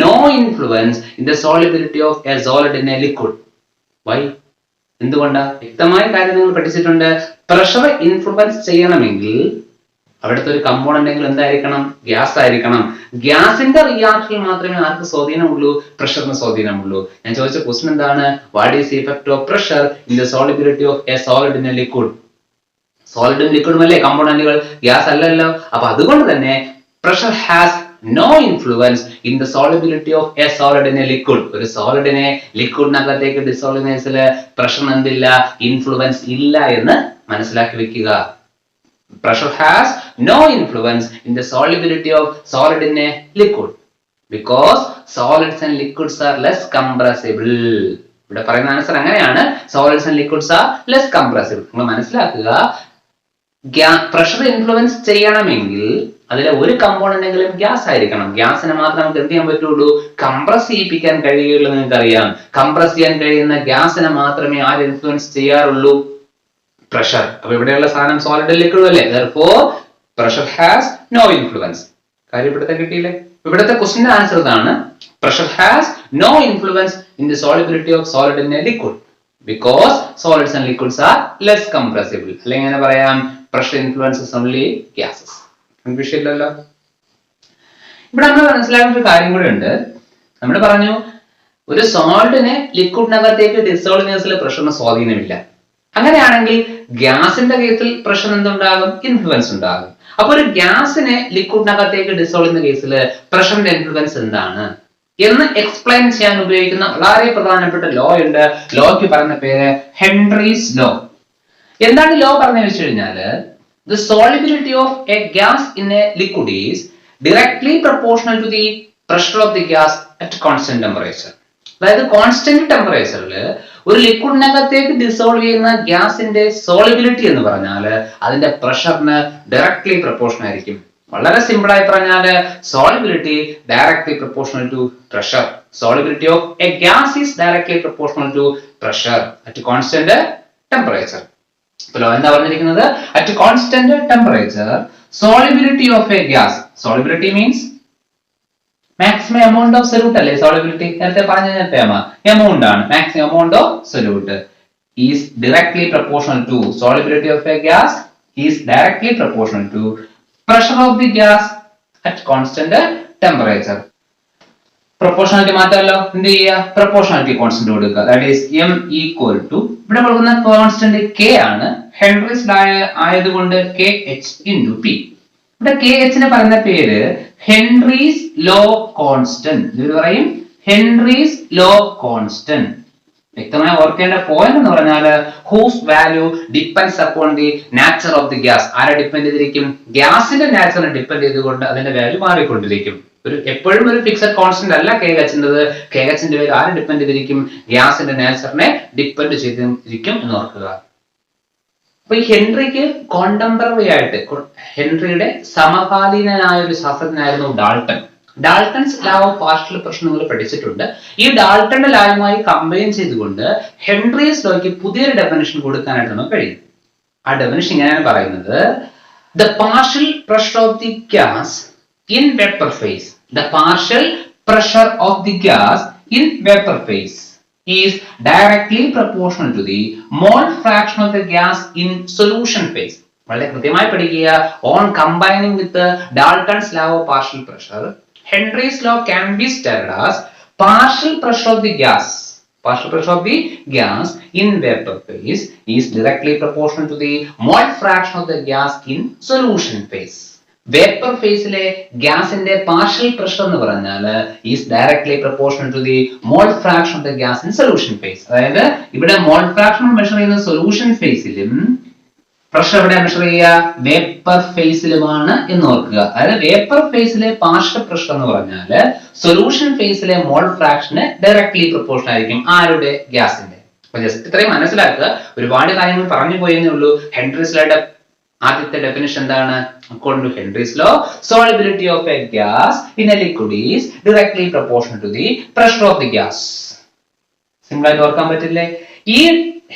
no influence in the solubility of a solid in a liquid. Why? എന്തുകൊണ്ടാ? വ്യക്തമായ കാര്യം നിങ്ങൾ പഠിച്ചിട്ടുണ്ട്. Pressure influence ചെയ്യണമെങ്കിൽ അവിടുത്തെ ഒരു കമ്പോണന്റ് എങ്കിലും എന്തായിരിക്കണം? ഗ്യാസ് ആയിരിക്കണം. ഗ്യാസിന്റെ റിയാക്ഷനിൽ മാത്രമേ ആർക്ക് സ്വാധീനമുള്ളൂ? പ്രഷറിന് സ്വാധീനമുള്ളൂ. ഞാൻ ചോദിച്ച ക്വസ്റ്റ്യൻ എന്താണ്? What is the effect of pressure in the solubility of a solid in a liquid? സോളിഡും ലിക്വിഡും അല്ലേ കമ്പോണന്റുകൾ, ഗ്യാസ് അല്ലല്ലോ. അപ്പൊ അതുകൊണ്ട് തന്നെ pressure has no influence in the solubility of a solid in a liquid. ഒരു സോളിഡിനെ ലിക്വിഡിനകത്തേക്ക് ഡിസോൾവ് ചെയ്യുന്ന കേസില് പ്രഷറിന് എന്തില്ല? ഇൻഫ്ലുവൻസ് ഇല്ല എന്ന് മനസ്സിലാക്കി വെക്കുക. Pressure has no influence in the solubility of solid in a liquid because solids and liquids are less compressible. ഇവിടെ പറയുന്ന ആൻസർ അങ്ങനെയാണ്. solids and liquids are less compressible. നിങ്ങൾ മനസ്സിലാക്കുക, പ്രഷർ ഇൻഫ്ലുവൻസ് ചെയ്യണമെങ്കിൽ അതിലെ ഒരു കമ്പോണന്റ് എങ്കിലും ഗ്യാസ് ആയിരിക്കണം. ഗ്യാസിനെ മാത്രം നമുക്ക് എന്ത് ചെയ്യാൻ പറ്റുള്ളൂ? കംപ്രസ് ചെയ്യിപ്പിക്കാൻ കഴിയുള്ളൂ. നിങ്ങൾക്കറിയാം, കംപ്രസ് ചെയ്യാൻ കഴിയുന്ന ഗ്യാസിനെ മാത്രമേ ആര് ഇൻഫ്ലുവൻസ് ചെയ്യാറുള്ളൂ? പ്രഷർ. അപ്പൊ ഇവിടെയുള്ള സാധനം സോളിഡ് ലിക്വിഡ് അല്ലേ? therefore pressure has no influence. കാര്യം ഇവിടുത്തെ കിട്ടിയില്ലേ? ഇവിടുത്തെ ക്വസ്റ്റ്യന്റെ ആൻസർ ഇതാണ്. Pressure has no influence in the solubility of solid in a liquid because solids and liquids are less compressible. അല്ലെങ്കിൽ എങ്ങനെ പറയാം, pressure influences only gases. Confusion ഇല്ലല്ലോ. ഇവിടെ നമ്മൾ മനസ്സിലാക്കേണ്ട ഒരു കാര്യം കൂടെ ഉണ്ട്. നമ്മൾ പറഞ്ഞു ഒരു സോൾഡിനെ ലിക്വിഡിനകത്തേക്ക് ഡിസോൾവ് ചെയ്യുന്നതിൽ പ്രഷറിന് സ്വാധീനമില്ല. അങ്ങനെയാണെങ്കിൽ ഗ്യാസിന്റെ കേസിൽ പ്രഷർ എന്തുണ്ടാകും? ഇൻഫ്ലുവൻസ് ഉണ്ടാകും. അപ്പൊ ഒരു ഗ്യാസിനെ ലിക്വിഡിനകത്തേക്ക് ഡിസോൾവ് ചെയ്യുന്ന കേസിൽ പ്രഷറിന്റെ ഇൻഫ്ലുവൻസ് എന്താണ് എന്ന് എക്സ്പ്ലെയിൻ ചെയ്യാൻ ഉപയോഗിക്കുന്ന വളരെ പ്രധാനപ്പെട്ട ലോ ഉണ്ട്. ലോയ്ക്ക് പറയുന്ന പേര് ഹെൻറീസ് ലോ. എന്താണ് ലോ പറഞ്ഞു വെച്ച് കഴിഞ്ഞാല്, the solubility of a gas in a liquid is directly proportional to the pressure of the gas at constant temperature. അതായത് കോൺസ്റ്റന്റ് ടെമ്പറേച്ചറിൽ ഒരു ലിക്വിഡിനകത്തേക്ക് ഡിസോൾവ് ചെയ്യുന്ന ഗ്യാസിന്റെ സോളിബിലിറ്റി എന്ന് പറഞ്ഞാൽ അതിന്റെ പ്രഷറിന് ഡയറക്ട്ലി പ്രൊപ്പോർഷണൽ ആയിരിക്കും. വളരെ സിമ്പിൾ ആയി പറഞ്ഞാല് solubility directly proportional to pressure. Solubility of a gas is directly proportional to pressure at constant temperature. ഇപ്പോൾ എന്താ പറഞ്ഞിരിക്കുന്നത്? At constant temperature, solubility of a gas. Solubility means maximum amount of solute അല്ലേ solubility? നേരത്തെ പറഞ്ഞ amount ആണ്. Maximum amount of solute is directly proportional to solubility of a gas is directly proportional to pressure of the gas at constant temperature. Proportionality മാറ്റമല്ലോ, എന്ത് ചെയ്യുക? Proportionality constant കൊടുക്കുക. That is m equal to, ഇവിടെ കൊടുക്കുന്ന constant k ആണ്. Henry's law ആയതുകൊണ്ട് kh into p. ഇവിടെ kh നെ പറയുന്ന പേര് ഹെൻറീസ് ലോ കോൺസ്റ്റന്റ്. ഇത് പറയും ഹെൻറീസ് ലോ കോൺസ്റ്റന്റ്. വ്യക്തമായി ഓർക്കേണ്ട പോയിന്റ് എന്ന് പറഞ്ഞാൽ whose value depends upon the nature of the gas. ആരെ ഡിപ്പെൻഡ് ചെയ്തിരിക്കും? ഗ്യാസിന്റെ നാച്ചറിനെ ഡിപ്പെൻഡ് ചെയ്തുകൊണ്ട് അതിന്റെ വാല്യൂ മാറിക്കൊണ്ടിരിക്കും. ഒരു എപ്പോഴും ഒരു ഫിക്സഡ് കോൺസ്റ്റന്റ് അല്ല kh-ന്റേത്. kh-ന്റെ വാല്യൂ ആരെ ഡിപ്പെൻഡ് ചെയ്തിരിക്കും? ഗ്യാസിന്റെ നാച്ചറിനെ ഡിപ്പെൻഡ് ചെയ്തിരിക്കും എന്ന് ഓർക്കുക. അപ്പൊ ഈ ഹെൻറിക്ക് കോണ്ടംപററി ആയിട്ട് ഹെൻറിയുടെ സമകാലീനനായ ഒരു ശാസ്ത്രജ്ഞനായിരുന്നു Dalton. Dalton's law of partial pressure നിങ്ങൾ പഠിച്ചിട്ടുണ്ട്. ഈ ഡാൾട്ടന്റെ ലോയുമായി കമ്പൈൻ ചെയ്തുകൊണ്ട് ഹെൻറീസ് ലോയ്ക്ക് പുതിയൊരു ഡെഫിനിഷൻ കൊടുക്കാനായിട്ട് നമുക്ക് കഴിയും. ആ ഡെഫിനിഷൻ ഇങ്ങനെയാണ് പറയുന്നത്: the partial pressure of the gas in vapor phase, the partial pressure of the gas in vapor phase is directly proportional to the mole fraction of the gas in solution phase. വളരെ കൃത്യമായി പഠിക്കുക. On combining with the Dalton's law of partial pressure, Henry's law can be stated as partial pressure of the gas. Partial pressure of the gas in vapor phase is directly proportional to the mole fraction of the gas in solution phase. Vapour ഫേസിലെ ഗ്യാസിന്റെ partial pressure എന്ന് പറഞ്ഞാൽ is directly proportional to the mole fraction of the gas in solution phase. അതായത് ഇവിടെ mole fraction measure ചെയ്യുന്ന solution ഫേസിലും pressure എവിടെ measure ചെയ്യുക? വേപ്പർ ഫേസിലുമാണ് എന്ന് ഓർക്കുക. അതായത് വേപ്പർ ഫേസിലെ പാർഷ്യൽ പ്രഷർ എന്ന് പറഞ്ഞാൽ സൊല്യൂഷൻ ഫേസിലെ മോൾ ഫ്രാക്ഷന് ഡയറക്ട്ലി പ്രൊപ്പോർഷണൽ ആയിരിക്കും. ആരുടെ? ഗ്യാസിന്റെ. അപ്പൊ ജസ്റ്റ് ഇത്രയും മനസ്സിലാക്കുക. ഒരുപാട് കാര്യങ്ങൾ പറഞ്ഞു പോയെന്നേ ഉള്ളൂ. ഹെൻറീസ് ലോയുടെ ആദ്യത്തെ ഡെഫിനിഷൻ എന്താണ്? According to Henry's law, solubility of a gas in a liquid is directly proportional to the pressure of the gas. Simple ആയിട്ട് ഓർക്കാൻ പറ്റില്ലേ? ഈ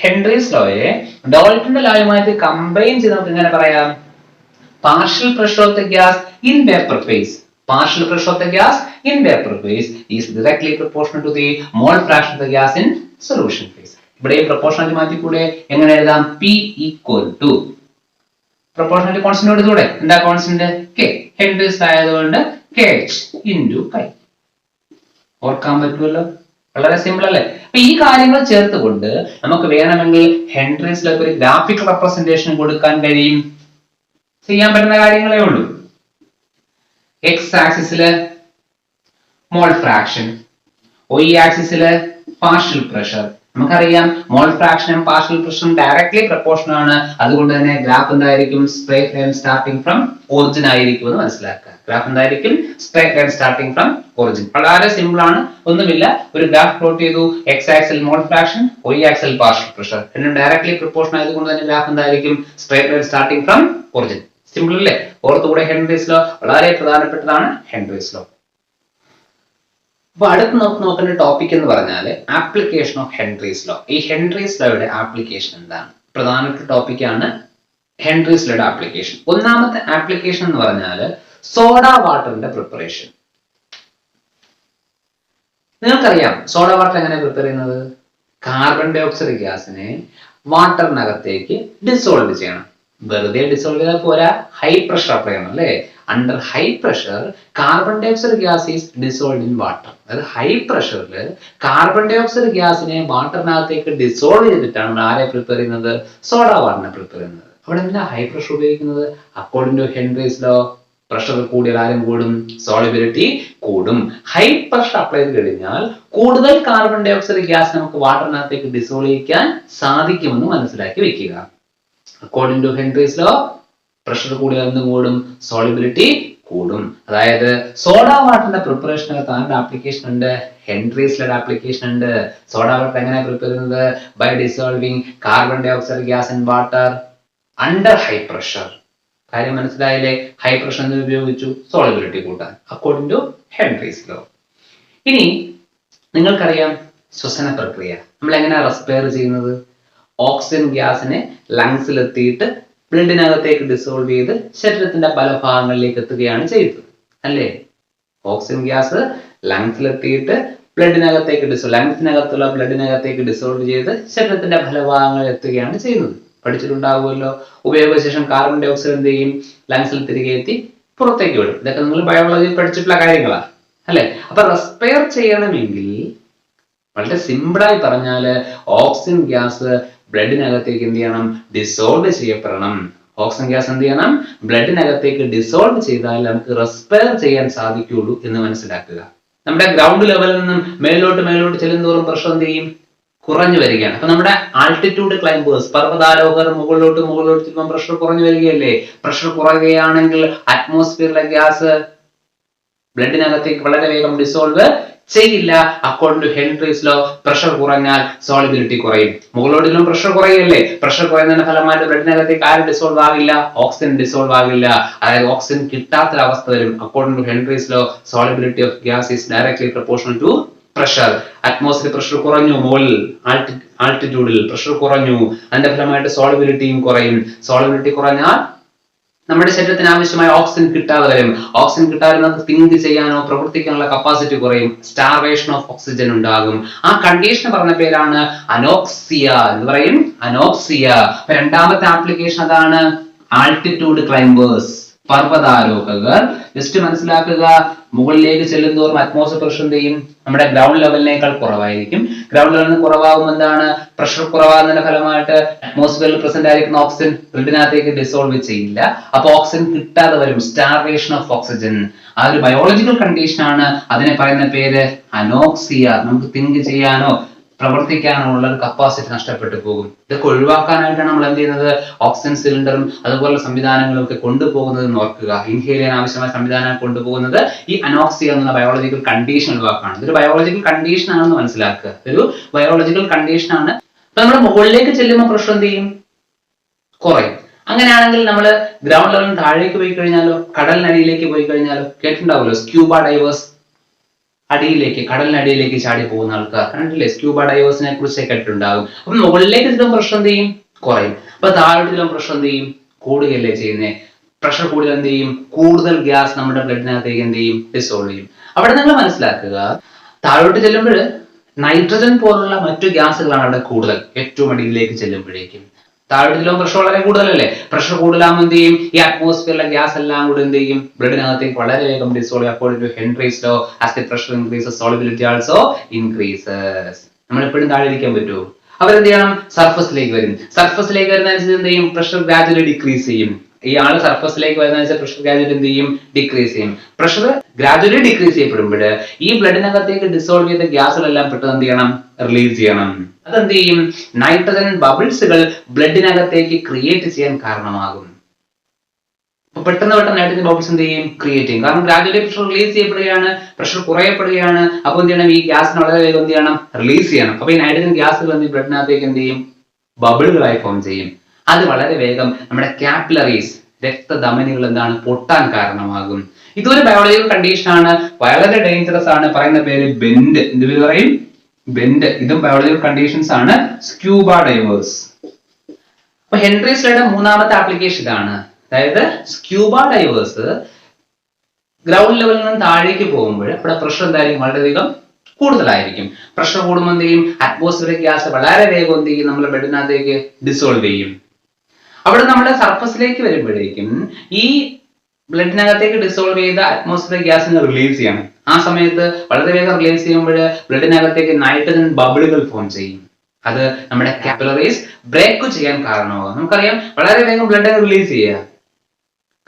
ഹെൻറീസ് ലോയെ ഡോൾട്ടന്റെ ലോയുമായിട്ട് കമ്പൈൻ ചെയ്ത് നമുക്ക് എങ്ങനെ പറയാം? Partial pressure of the gas in vapour face. Partial pressure of the gas in vapor phase is directly proportional to the mole fraction of the gas in solution phase. ഇവിടെ proportionality മാറ്റി കൂടെ എങ്ങനെ എഴുതാം? P equal to proportionality constant എടുത്തൂടെ? എന്താ constant? k. Henry's ആയതുകൊണ്ട് kh into pi. ഓർക്കാൻ പറ്റുമല്ലോ? വളരെ സിമ്പിൾ അല്ലേ? അപ്പൊ ഈ കാര്യങ്ങൾ ചേർത്തുകൊണ്ട് നമുക്ക് വേണമെങ്കിൽ ഹെൻറീസിലേക്ക് ഒരു ഗ്രാഫിക് റെപ്രസെന്റേഷൻ കൊടുക്കാൻ കഴിയും. ചെയ്യാൻ പറ്റുന്ന കാര്യങ്ങളേ ഉള്ളൂ. എക്സ് ആക്സിസില് മോൾ ഫ്രാക്ഷൻ, y ആക്സിസില് പാർഷ്യൽ പ്രഷർ. നമുക്കറിയാം മോൾ ഫ്രാക്ഷനും പാർഷ്യൽ പ്രഷറും ഡയറക്ട്ലി പ്രൊപ്പോർഷണൽ ആണ്. അതുകൊണ്ട് തന്നെ ഗ്രാഫ് എന്തായിരിക്കും? Straight line starting from origin ആയിരിക്കും എന്ന് മനസ്സിലാക്കുക. ഗ്രാഫ് എന്തായിരിക്കും? Straight line starting from origin. വളരെ സിമ്പിൾ ആണ്, ഒന്നുമില്ല. ഒരു ഗ്രാഫ് പ്ലോട്ട് ചെയ്തു. X axis mole fraction, y axis partial pressure. രണ്ടും ഡയറക്ട്ലി പ്രൊപ്പോർഷണൽ ആയതുകൊണ്ട് തന്നെ ഗ്രാഫ് എന്തായിരിക്കും? Straight line starting from origin. Simple അല്ലേ? ഓർത്തുകൂടെ ഹെൻറീസ് ലോ വളരെ പ്രധാനപ്പെട്ടതാണ്. Henry's law. അപ്പൊ അടുത്ത് നമുക്ക് നോക്കേണ്ട ടോപ്പിക് എന്ന് പറഞ്ഞാൽ ആപ്ലിക്കേഷൻ ഓഫ് ഹെൻറീസ് ലോ. ഈ ഹെൻറീസ് ലോയുടെ ആപ്ലിക്കേഷൻ എന്താണ്? പ്രധാനപ്പെട്ട ടോപ്പിക് ആണ് ഹെൻറീസ് ലോയുടെ ആപ്ലിക്കേഷൻ. ഒന്നാമത്തെ ആപ്ലിക്കേഷൻ എന്ന് പറഞ്ഞാൽ സോഡ വാട്ടറിന്റെ പ്രിപ്പറേഷൻ. നിങ്ങൾക്കറിയാം സോഡ വാട്ടർ എങ്ങനെ പ്രിപ്പയർ ചെയ്യുന്നത്? കാർബൺ ഡൈ ഓക്സൈഡ് ഗ്യാസിനെ വാട്ടറിനകത്തേക്ക് ഡിസോൾവ് ചെയ്യണം. വെറുതെ ഡിസോൾവ് ചെയ്താൽ പോരാ, ഹൈ പ്രഷർ അപ്ലൈ ചെയ്യണം അല്ലേ? Under high pressure carbon dioxide gas is dissolve in water. അതായത് ഹൈ പ്രഷറിൽ കാർബൺ ഡൈ ഓക്സൈഡ് ഗ്യാസിനെ വാട്ടറിനകത്തേക്ക് ഡിസോൾവ് ചെയ്തിട്ടാണ് ആരെ പ്രിപ്പയർ ചെയ്യുന്നത്? സോഡ വാട്ടറിനെ പ്രിപ്പയർ ചെയ്യുന്നത്. അവിടെ എന്തിനാ ഹൈ പ്രഷർ ഉപയോഗിക്കുന്നത്? According to Henry's law, pressure കൂടിയാൽ ആരും കൂടും? സോളിബിലിറ്റി കൂടും. ഹൈ പ്രഷർ അപ്ലൈ ചെയ്ത് കഴിഞ്ഞാൽ കൂടുതൽ കാർബൺ ഡൈ ഓക്സൈഡ് ഗ്യാസ് നമുക്ക് വാട്ടറിനകത്തേക്ക് ഡിസോൾവ് ചെയ്യിക്കാൻ സാധിക്കുമെന്ന് മനസ്സിലാക്കി വെക്കുക. According to Henry's law, pressure കൂടിയാൽ എന്ത് കൂടും? സോളിബിലിറ്റി കൂടും. അതായത് സോഡ വാട്ടറിന്റെ പ്രിപ്പറേഷനകത്ത് ആരുടെ ആപ്ലിക്കേഷൻ ഉണ്ട്? ഹെൻറീസ് ലോയുടെ ആപ്ലിക്കേഷൻ ഉണ്ട്. സോഡ വാട്ടർ എങ്ങനെ പ്രിപ്പയർ ചെയ്യുന്നത്? By dissolving carbon dioxide gas in water under high pressure. കാര്യം മനസ്സിലായില്ലേ? ഹൈ പ്രഷർ എന്ന് ഉപയോഗിച്ചു സോളിബിലിറ്റി കൂട്ടാൻ, അക്കോർഡിംഗ് ടു ഹെൻറീസ് ലോ. ഇനി നിങ്ങൾക്കറിയാം ശ്വസന പ്രക്രിയ നമ്മൾ എങ്ങനെയാ റെസ്പയർ ചെയ്യുന്നത്? ഓക്സിജൻ ഗ്യാസിനെ ലങ്സിൽ എത്തിയിട്ട് ബ്ലഡിനകത്തേക്ക് ഡിസോൾവ് ചെയ്ത് ശരീരത്തിന്റെ പല ഭാഗങ്ങളിലേക്ക് എത്തുകയാണ് ചെയ്തത് അല്ലേ? ഓക്സിജൻ ഗ്യാസ് ലങ്സിലെത്തിയിട്ട് ബ്ലഡിനകത്തേക്ക് ലങ്സിനകത്തുള്ള ബ്ലഡിനകത്തേക്ക് ഡിസോൾവ് ചെയ്ത് ശരീരത്തിന്റെ പല ഭാഗങ്ങളിൽ എത്തുകയാണ് ചെയ്യുന്നത്. പഠിച്ചിട്ടുണ്ടാകുമല്ലോ. ഉപയോഗശേഷം കാർബൺ ഡൈ ഓക്സൈഡ് എന്ത് ചെയ്യും? ലങ്സിൽ തിരികെ എത്തി പുറത്തേക്ക് വിടും. ഇതൊക്കെ നിങ്ങൾ ബയോളജിയിൽ പഠിച്ചിട്ടുള്ള കാര്യങ്ങളാണ് അല്ലെ? അപ്പൊ റെസ്പയർ ചെയ്യണമെങ്കിൽ വളരെ സിമ്പിളായി പറഞ്ഞാല് ഓക്സിജൻ ഗ്യാസ് ബ്ലഡിനകത്തേക്ക് എന്ത് ചെയ്യണം? ഡിസോൾവ് ചെയ്യപ്പെടണം. ഓക്സിജൻ ഗ്യാസ് എന്ത് ചെയ്യണം? ബ്ലഡിനകത്തേക്ക് ഡിസോൾവ് ചെയ്താൽ നമുക്ക് റെസ്പയർ ചെയ്യാൻ സാധിക്കുള്ളൂ എന്ന് മനസ്സിലാക്കുക. നമ്മുടെ ഗ്രൗണ്ട് ലെവലിൽ നിന്നും മേലോട്ട് ചെല്ലുന്തോറും പ്രഷർ എന്ത് ചെയ്യും? കുറഞ്ഞു വരികയാണ്. അപ്പൊ നമ്മുടെ ആൾട്ടിറ്റ്യൂഡ് ക്ലൈംബേഴ്സ്, പർവ്വതാരോഹകർ മുകളിലോട്ട് ചെല്ലുമ്പോൾ പ്രഷർ കുറഞ്ഞു വരികയല്ലേ? പ്രഷർ കുറയുകയാണെങ്കിൽ അറ്റ്മോസ്ഫിയറിലെ ഗ്യാസ് ബ്ലഡിനകത്തേക്ക് വളരെ വേഗം ഡിസോൾവ് ചെയ്യില്ല. According to Henry's law, pressure കുറഞ്ഞാൽ സോളിബിലിറ്റി കുറയും. മുകളിലോട്ടും പ്രഷർ കുറയല്ലേ? പ്രഷർ കുറയുന്നതിന്റെ ഫലമായിട്ട് ബ്ലഡിനകത്തേക്ക് ആരും ഡിസോൾവ് ആകില്ല? ഓക്സിജൻ ഡിസോൾവ് ആകില്ല. അതായത് ഓക്സിജൻ കിട്ടാത്തൊരവസ്ഥ വരും. According to Henry's law, solubility of gas is directly proportional to pressure. Atmosphere pressure കുറഞ്ഞു, മുകളിൽ ആൾട്ടിറ്റ്യൂഡിൽ പ്രഷർ കുറഞ്ഞു, അതിന്റെ ഫലമായിട്ട് സോളിബിലിറ്റിയും കുറയും. സോളിബിലിറ്റി കുറഞ്ഞാൽ നമ്മുടെ ശരീരത്തിന് ആവശ്യമായ ഓക്സിജൻ കിട്ടാതെ വരും. ഓക്സിജൻ കിട്ടാതെ നമുക്ക് തിങ്ക് ചെയ്യാനോ പ്രവർത്തിക്കാനുള്ള കപ്പാസിറ്റി കുറയും. സ്റ്റാർവേഷൻ ഓഫ് ഓക്സിജൻ ഉണ്ടാകും. ആ കണ്ടീഷൻ പറഞ്ഞ പേരാണ് അനോക്സിയ എന്ന് പറയും. അനോക്സിയ. രണ്ടാമത്തെ ആപ്ലിക്കേഷൻ അതാണ്. Altitude climbers, പർവ്വതാരോഹകർ. ജസ്റ്റ് മനസ്സിലാക്കുക, മുകളിലേക്ക് ചെല്ലുന്തോറും അറ്റ്മോസ്ഫിയർ പ്രഷർ എന്ത് ചെയ്യും? നമ്മുടെ ഗ്രൗണ്ട് ലെവലിനേക്കാൾ കുറവായിരിക്കും. ഗ്രൗണ്ട് ലെവലിന് കുറവാകുമ്പോൾ എന്താണ്? പ്രഷർ കുറവാകുന്നതിന്റെ ഫലമായിട്ട് അറ്റ്മോസ്ഫിയറിൽ പ്രസന്റ് ആയിരിക്കുന്ന ഓക്സിജൻ ബ്ലഡിനകത്തേക്ക് ഡിസോൾവ് ചെയ്യില്ല. അപ്പൊ ഓക്സിജൻ കിട്ടാതെ വരും. Starvation of oxygen. ആ ഒരു ബയോളജിക്കൽ കണ്ടീഷൻ ആണ്. അതിനെ പറയുന്ന പേര് അനോക്സിയ. നമുക്ക് തിങ്ക് ചെയ്യാനോ പ്രവർത്തിക്കാനുള്ള ഒരു കപ്പാസിറ്റി നഷ്ടപ്പെട്ടു പോകും. ഇതൊക്കെ ഒഴിവാക്കാനായിട്ടാണ് നമ്മൾ എന്ത് ചെയ്യുന്നത്? ഓക്സിജൻ സിലിണ്ടറും അതുപോലെ സംവിധാനങ്ങളും ഒക്കെ കൊണ്ടുപോകുന്നത് ഓർക്കുക. ഇൻഹേൽ ചെയ്യാൻ ആവശ്യമായ സംവിധാനം കൊണ്ടുപോകുന്നത് ഈ അനോക്സിയ എന്നുള്ള ബയോളജിക്കൽ കണ്ടീഷൻ ഒഴിവാക്കാണ്. ഇതൊരു ബയോളജിക്കൽ കണ്ടീഷൻ ആണെന്ന് മനസ്സിലാക്കുക. ഒരു ബയോളജിക്കൽ കണ്ടീഷൻ ആണ്. അപ്പൊ നമ്മൾ മുകളിലേക്ക് ചെല്ലുമ്പോൾ പ്രഷർ എന്ത് ചെയ്യും? കുറയും. അങ്ങനെയാണെങ്കിൽ നമ്മൾ ഗ്രൗണ്ട് ലെവലിന് താഴേക്ക് പോയി കഴിഞ്ഞാലോ, കടലിനടിയിലേക്ക് പോയി കഴിഞ്ഞാലോ, കേട്ടിട്ടുണ്ടാവുമല്ലോ സ്ക്യൂബ ഡൈവേഴ്സ്, അടിയിലേക്ക് കടലിനടിയിലേക്ക് ചാടി പോകുന്ന ആൾക്കാർ കണ്ടില്ലേ? സ്ക്യൂബ ഡൈവേഴ്സിനെ കുറിച്ച് കേട്ടിട്ടുണ്ടാകും. അപ്പൊ മുകളിലേക്ക് ചെല്ലുമ്പോൾ പ്രഷർ എന്ത് ചെയ്യും? കുറയും. അപ്പൊ താഴോട്ട് ചെല്ലുമ്പോൾ പ്രഷർ എന്ത് ചെയ്യും? കൂടുകയല്ലേ ചെയ്യുന്നത്? പ്രഷർ കൂടുതൽ എന്ത് ചെയ്യും? കൂടുതൽ ഗ്യാസ് നമ്മുടെ ബ്ലഡിനകത്തേക്ക് എന്ത് ചെയ്യും? ഡിസോൾവ് ചെയ്യും. അവിടെ നിങ്ങൾ മനസ്സിലാക്കുക, താഴോട്ട് ചെല്ലുമ്പോൾ നൈട്രജൻ പോലുള്ള മറ്റു ഗ്യാസുകളാണ് അവിടെ കൂടുതൽ, ഏറ്റവും അടിയിലേക്ക് ചെല്ലുമ്പോഴേക്കും. താഴോട്ട് ചെല്ലുമ്പോൾ പ്രഷർ വളരെ കൂടുതലല്ലേ? പ്രഷർ കൂടുതലാകുമ്പോൾ എന്ത് ചെയ്യും? ഈ അറ്റ്മോസ്ഫിയറിലെ ഗ്യാസ് എല്ലാം കൂടെ എന്ത് ചെയ്യും? ബ്ലഡിനകത്തേക്ക് വളരെ വേഗം dissolve. According to Henry's law, as the pressure increases solubility also increases. നമ്മൾ എപ്പോഴും താഴെ ഇരിക്കാൻ പറ്റുമോ? അവരെന്ത് ചെയ്യണം? സർഫസിലേക്ക് വരും. സർഫസിലേക്ക് വരുന്നതനുസരിച്ച് എന്ത് ചെയ്യും? പ്രഷർ ഗ്രാജുവലി ഡിക്രീസ് ചെയ്യും. ഈ ആള് സർഫസിലേക്ക് വരുന്നതനുസരിച്ച് പ്രഷർ ഗ്രാജുവലി എന്ത് ചെയ്യും? ഡിക്രീസ് ചെയ്യും. പ്രഷർ ഗ്രാജുവലി ഡിക്രീസ് ചെയ്യപ്പെടുമ്പോൾ ഈ ബ്ലഡിനകത്തേക്ക് ഡിസോൾവ് ചെയ്ത ഗ്യാസുകളെല്ലാം പെട്ടെന്ന് എന്ത് ചെയ്യണം? റിലീസ് ചെയ്യണം. അതെന്ത് ചെയ്യും? നൈട്രജൻ ബബിൾസുകൾ ബ്ലഡിനകത്തേക്ക് ക്രിയേറ്റ് ചെയ്യാൻ കാരണമാകും. അപ്പൊ പെട്ടെന്ന് നൈട്രജൻ ബബിൾസ് എന്ത് ചെയ്യും? ക്രിയേറ്റ് ചെയ്യും. കാരണം ഗ്രാജുവലി പ്രഷർ റിലീസ് ചെയ്യപ്പെടുകയാണ്, പ്രഷർ കുറയപ്പെടുകയാണ്. അപ്പൊ എന്ത് ചെയ്യണം? ഈ ഗ്യാസിന് വളരെ വേഗം എന്ത് ചെയ്യണം? റിലീസ് ചെയ്യണം. അപ്പൊ ഈ നൈട്രജൻ ഗ്യാസുകൾ എന്ത് ബ്ലഡിനകത്തേക്ക് എന്ത് ചെയ്യും? ബബിളുകളായി ഫോം ചെയ്യും. അത് വളരെ വേഗം നമ്മുടെ കാപ്പിലറീസ്, രക്തധമനികൾ എന്താണ്? പൊട്ടാൻ കാരണമാകും. ഇതൊരു ബയോളജിക്കൽ കണ്ടീഷൻ ആണ്, വളരെ ഡേഞ്ചറസ് ആണ്. പറയുന്ന പേര് ബെൻഡ്. എന്ത് പേര് പറയും? ബെൻഡ്. ഇതും ബയോളജിക്കൽ കണ്ടീഷൻസ് ആണ്. Scuba diverse. അപ്പൊ ഹെൻറീസ് ലോയുടെ മൂന്നാമത്തെ ആപ്ലിക്കേഷൻ ഇതാണ്. അതായത് സ്ക്യൂബ ഡൈവേഴ്സ് ഗ്രൗണ്ട് ലെവലിൽ നിന്ന് താഴേക്ക് പോകുമ്പോൾ അവിടെ പ്രഷർ എന്തായിരിക്കും? വളരെയധികം കൂടുതലായിരിക്കും. പ്രഷർ കൂടുമ്പോൾ എന്ത് ചെയ്യും? അറ്റ്മോസ്ഫിയറിക് ഗ്യാസ് വളരെ വേഗം എന്ത് ചെയ്യും? നമ്മുടെ ബ്ലഡിനകത്തേക്ക് ഡിസോൾവ് ചെയ്യും. അവിടെ നമ്മുടെ സർഫസിലേക്ക് വരുമ്പോഴേക്കും ഈ ബ്ലഡിനകത്തേക്ക് ഡിസോൾവ് ചെയ്ത അറ്റ്മോസ്ഫിയറിക് ഗ്യാസിനെ റിലീസ് ചെയ്യണം. ആ സമയത്ത് വളരെ വേഗം റിലീസ് ചെയ്യുമ്പോൾ ബ്ലഡിനകത്തേക്ക് നൈട്രജൻ ബബിളുകൾ ഫോം ചെയ്യും. അത് നമ്മുടെ കാപ്പിലറീസ് ബ്രേക്ക് ചെയ്യാൻ കാരണമാകും. നമുക്കറിയാം വളരെ വേഗം ബ്ലഡ് റിലീസ് ചെയ്യുക.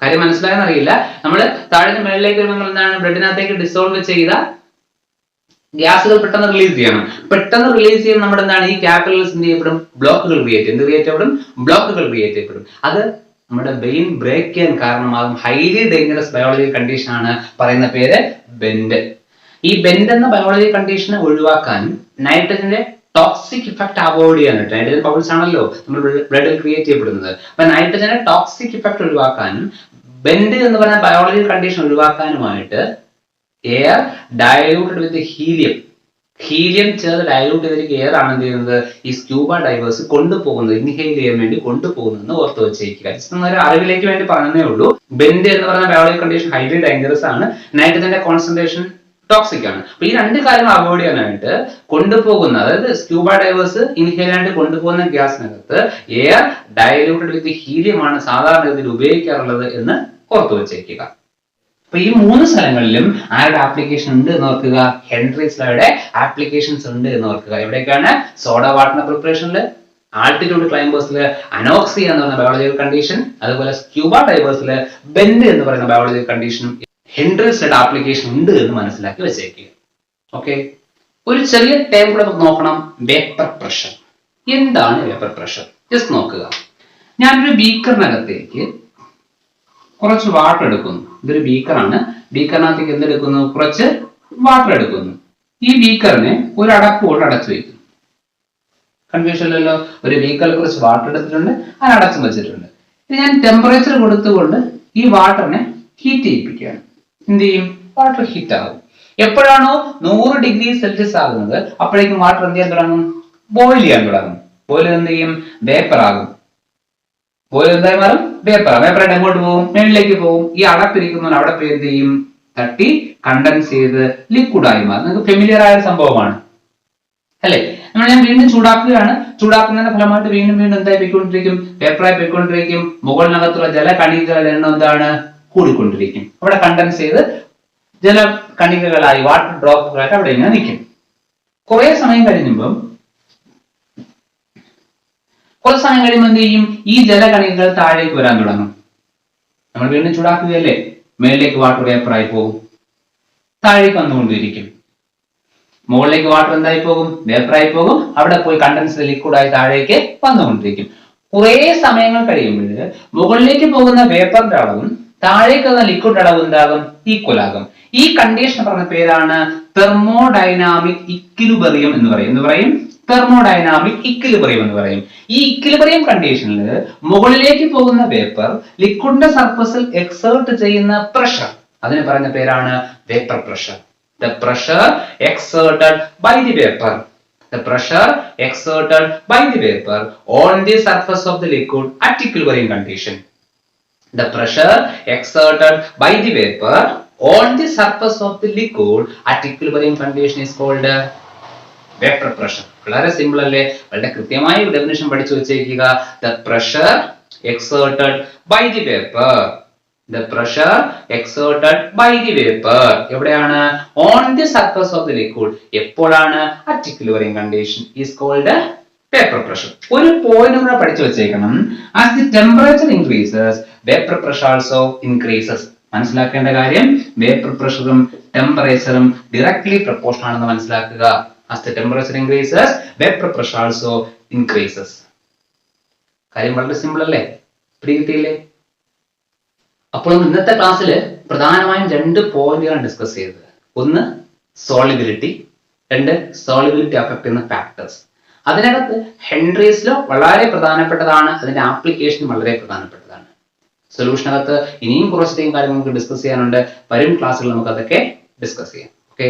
കാര്യം മനസ്സിലായെന്ന് അറിയില്ല. നമ്മൾ താഴെ മേളിലേക്ക് വരുമ്പോൾ എന്താണ്? ബ്ലഡിനകത്തേക്ക് ഡിസോൾവ് ചെയ്ത ഗ്യാസുകൾ പെട്ടെന്ന് റിലീസ് ചെയ്യണം. പെട്ടെന്ന് റിലീസ് ചെയ്യുന്ന നമ്മുടെ എന്താണ്? ഈ കാപ്പിലറീസ് എന്ത് ചെയ്യപ്പെടും? ബ്ലോക്കുകൾ ക്രിയേറ്റ് ചെയ്യപ്പെടും. ബ്ലോക്കുകൾ ക്രിയേറ്റ് ചെയ്യപ്പെടും. അത് നമ്മുടെ വെയിൻ ബ്രേക്ക് ചെയ്യാൻ കാരണമാകും. ഹൈലി ഡേഞ്ചറസ് ബയോളജിക്കൽ കണ്ടീഷൻ ആണ്, പറയുന്ന പേര് ബെൻഡ്. ഈ ബെൻഡ് എന്ന ബയോളജിക്കൽ കണ്ടീഷനെ ഒഴിവാക്കാനും നൈട്രജന്റെ ടോക്സിക് ഇഫക്ട് അവോയ്ഡ് ചെയ്യാനായിട്ട്, നൈട്രജൻ ബബിൾസ് ആണല്ലോ നമ്മൾ ബ്ലഡിൽ ക്രിയേറ്റ് ചെയ്യപ്പെടുന്നത്. അപ്പൊ നൈട്രജന്റെ ടോക്സിക് ഇഫക്ട് ഒഴിവാക്കാനും ബെൻഡ് എന്ന് പറയുന്ന ബയോളജിക്കൽ കണ്ടീഷൻ ഒഴിവാക്കാനുമായിട്ട് എയർ ഡയലൂട്ടഡ് വിത്ത് ഹീലിയം ചേർത്ത് ഡയലൂട്ട് ചെയ്തിരിക്കുന്ന എയർ ആണ് എന്ത് ചെയ്യുന്നത്? ഈ സ്ക്യൂബ ഡൈവേഴ്സ് കൊണ്ടുപോകുന്നത്, ഇൻഹെയിൽ ചെയ്യാൻ വേണ്ടി കൊണ്ടുപോകുന്നതെന്ന് ഓർത്ത് വെച്ചേക്കുക. ഒരു അറിവിലേക്ക് വേണ്ടി പറഞ്ഞതേ ഉള്ളൂ. ബെൻഡ് എന്ന് പറയുന്ന ബയോളജിക്കൽ കണ്ടീഷൻ ഹൈലി ഡേഞ്ചറസ് ആണ്, നൈട്രജന്റെ കോൺസെൻട്രേഷൻ ടോക്സിക് ആണ്. അപ്പൊ ഈ രണ്ട് കാര്യങ്ങൾ അവോയ്ഡ് ചെയ്യാനായിട്ട് കൊണ്ടുപോകുന്ന, അതായത് സ്ക്യൂബ ഡൈവേഴ്സ് ഇൻഹെയിൽ ആയിട്ട് കൊണ്ടുപോകുന്ന ഗ്യാസിനകത്ത് എയർ ഡയലൂട്ടഡ് വിത്ത് ഹീലിയം ആണ് സാധാരണ ഗതിയിൽ ഉപയോഗിക്കാറുള്ളത് എന്ന് ഓർത്ത് വെച്ചേക്കുക. അപ്പൊ ഈ മൂന്ന് സ്ഥലങ്ങളിലും ആരുടെ ആപ്ലിക്കേഷൻ ഉണ്ട് എന്ന് ഓർക്കുക? ഹെൻറിസ് ലോയുടെ ആപ്ലിക്കേഷൻസ് ഉണ്ട് എന്ന് ഓർക്കുക. എവിടേക്കാണ്? സോഡ വാട്ടർ പ്രിപ്പറേഷനിൽ, ആൾട്ടിറ്റ്യൂഡ് ക്ലൈംബേഴ്സിൽ അനോക്സി എന്ന് പറയുന്ന ബയോളജിക്കൽ കണ്ടീഷൻ, അതുപോലെ സ്ക്യൂബ ഡൈവേഴ്സിൽ ബെൻഡ് എന്ന് പറയുന്ന ബയോളജിക്കൽ കണ്ടീഷനും ഹെൻറിസ് ലോയുടെ ആപ്ലിക്കേഷൻ ഉണ്ട് എന്ന് മനസ്സിലാക്കി വെച്ചേക്കുക. ഓക്കെ, ഒരു ചെറിയ ടൈം കൂടെ നോക്കണം. Vapour pressure. എന്താണ് വേപ്പർ പ്രഷർ? ജസ്റ്റ് നോക്കുക. ഞാനൊരു ബീക്കറിനകത്തേക്ക് കുറച്ച് വാട്ടർ എടുക്കുന്നു. ഇതൊരു ബീക്കറാണ്. ബീക്കറിനകത്തേക്ക് എന്തെടുക്കുന്നു? കുറച്ച് വാട്ടർ എടുക്കുന്നു. ഈ ബീക്കറിനെ ഒരു അടപ്പ് കൊണ്ട് അടച്ചു വയ്ക്കുന്നു. കൺഫ്യൂഷൻ ഇല്ലല്ലോ. ഒരു ബീക്കറിൽ കുറച്ച് വാട്ടർ എടുത്തിട്ടുണ്ട്, അത് അടച്ചു വെച്ചിട്ടുണ്ട്. ഇനി ഞാൻ ടെമ്പറേച്ചർ കൊടുത്തുകൊണ്ട് ഈ വാട്ടറിനെ ഹീറ്റ് ചെയ്യിപ്പിക്കുകയാണ്. എന്ത് ചെയ്യും? വാട്ടർ ഹീറ്റ് ആകും. എപ്പോഴാണോ 100 ഡിഗ്രി സെൽഷ്യസ് ആകുന്നത് അപ്പോഴേക്കും വാട്ടർ എന്ത് ചെയ്യാൻ തുടങ്ങും? ബോയിൽ ചെയ്യാൻ തുടങ്ങും. ബോയിൽ എന്ത് ചെയ്യും? വേപ്പർ ആകും. ബോയിൽ എന്തായി മാറും? വേപ്പറായിട്ട് എങ്ങോട്ട് പോകും? മേളിലേക്ക് പോകും. ഈ അടപ്പിരിക്കുന്നവൻ അവിടെ പോയി എന്ത് ചെയ്യും? തട്ടി കണ്ടൻസ് ചെയ്ത് ലിക്വിഡായി മാറും. നിങ്ങൾക്ക് ഫെമിലിയർ ആയ സംഭവമാണ് അല്ലെ? ഞാൻ വീണ്ടും ചൂടാക്കുകയാണ്. ചൂടാക്കുന്നതിന്റെ ഫലമായിട്ട് വീണ്ടും എന്തായി പോയിക്കൊണ്ടിരിക്കും? വേപ്പറായി പോയിക്കൊണ്ടിരിക്കും. മുകളിനകത്തുള്ള ജലകണികകളുടെ എണ്ണം എന്താണ്? കൂടിക്കൊണ്ടിരിക്കും. അവിടെ കണ്ടൻസ് ചെയ്ത് ജലകണികകളായി, വാട്ടർ ഡ്രോപ്പുകളായിട്ട് അവിടെ ഇങ്ങനെ നിൽക്കും. കുറെ സമയം കഴിയുമ്പോൾ എന്ത് ചെയ്യും? ഈ ജലകണികകൾ താഴേക്ക് വരാൻ തുടങ്ങും. നമ്മൾ വീണ്ടും ചൂടാക്കുകയല്ലേ? മേളിലേക്ക് വാട്ടർ വേപ്പറായി പോകും, താഴേക്ക് വന്നുകൊണ്ടിരിക്കും. മുകളിലേക്ക് വാട്ടർ എന്തായി പോകും? വേപ്പറായി പോകും. അവിടെ പോയി കണ്ടൻസ് ലിക്വിഡായി താഴേക്ക് വന്നുകൊണ്ടിരിക്കും. കുറെ സമയങ്ങൾ കഴിയുമ്പോൾ മുകളിലേക്ക് പോകുന്ന വേപ്പറിന്റെ അളവും താഴേക്ക് വന്ന ലിക്വിഡ് അളവ് എന്താകും? ഈക്വൽ ആകും. ഈ കണ്ടീഷൻ പറഞ്ഞ പേരാണ് തെർമോഡൈനാമിക് ഇക്വിലിബ്രിയം എന്ന് പറയും. തെർമോഡൈനാമിക് ഇക്വിലിബ്രിയം എന്ന് പറയും. ഈ ഇക്വിലിബ്രിയം കണ്ടീഷനിൽ മുകളിലേക്ക് പോകുന്ന വേപ്പർ ലിക്വിഡിന്റെ സർഫസിൽ എക്സേർട്ട് ചെയ്യുന്ന പ്രഷർ, അതിന് പറയുന്ന പേരാണ് vapour pressure. The pressure exerted by the vapor. The pressure exerted by the vapor on the surface of the liquid at equilibrium condition. The pressure exerted by the vapor on the surface of the liquid at equilibrium condition is called vapor pressure. വളരെ simple അല്ലേ? വളരെ കൃത്യമായി definition പഠിച്ചു വെച്ചേക്കുക. The pressure exerted by the vapor. The pressure exerted by the vapor എവിടെയാണ്? On the surface of the liquid. എപ്പോഴാണ്? At equilibrium condition is called vapor pressure. ഒരു point കൂടെ പഠിച്ചു വെച്ചേക്കണം. As the temperature increases, vapor pressure also increases. മനസ്സിലാക്കേണ്ട കാര്യം, vapour പ്രഷറും ടെമ്പറേച്ചറും directly proportional ആണെന്ന് മനസ്സിലാക്കുക. As the temperature increases, vapor pressure also increases. കാര്യം വളരെ സിമ്പിൾ അല്ലേ? പിടികിട്ടിയില്ലേ? അപ്പോൾ ഇന്നത്തെ ക്ലാസ്സിൽ പ്രധാനമായും 2 പോയിന്റുകളാണ് ഡിസ്കസ് ചെയ്തത്. ഒന്ന് സോളിബിലിറ്റി, 2 സോളിബിലിറ്റി അഫക്ട് ചെയ്യുന്ന ഫാക്ടേഴ്സ്. അതിനകത്ത് ഹെൻറിസ് ലോ വളരെ പ്രധാനപ്പെട്ടതാണ്, അതിന്റെ ആപ്ലിക്കേഷൻ വളരെ പ്രധാനപ്പെട്ടതാണ്. സൊല്യൂഷനകത്ത് ഇനിയും കുറച്ചധികം കാര്യങ്ങൾ നമുക്ക് ഡിസ്കസ് ചെയ്യാനുണ്ട്. വരും ക്ലാസ്സുകളിൽ നമുക്ക് അതൊക്കെ ഡിസ്കസ് ചെയ്യാം. ഓക്കെ.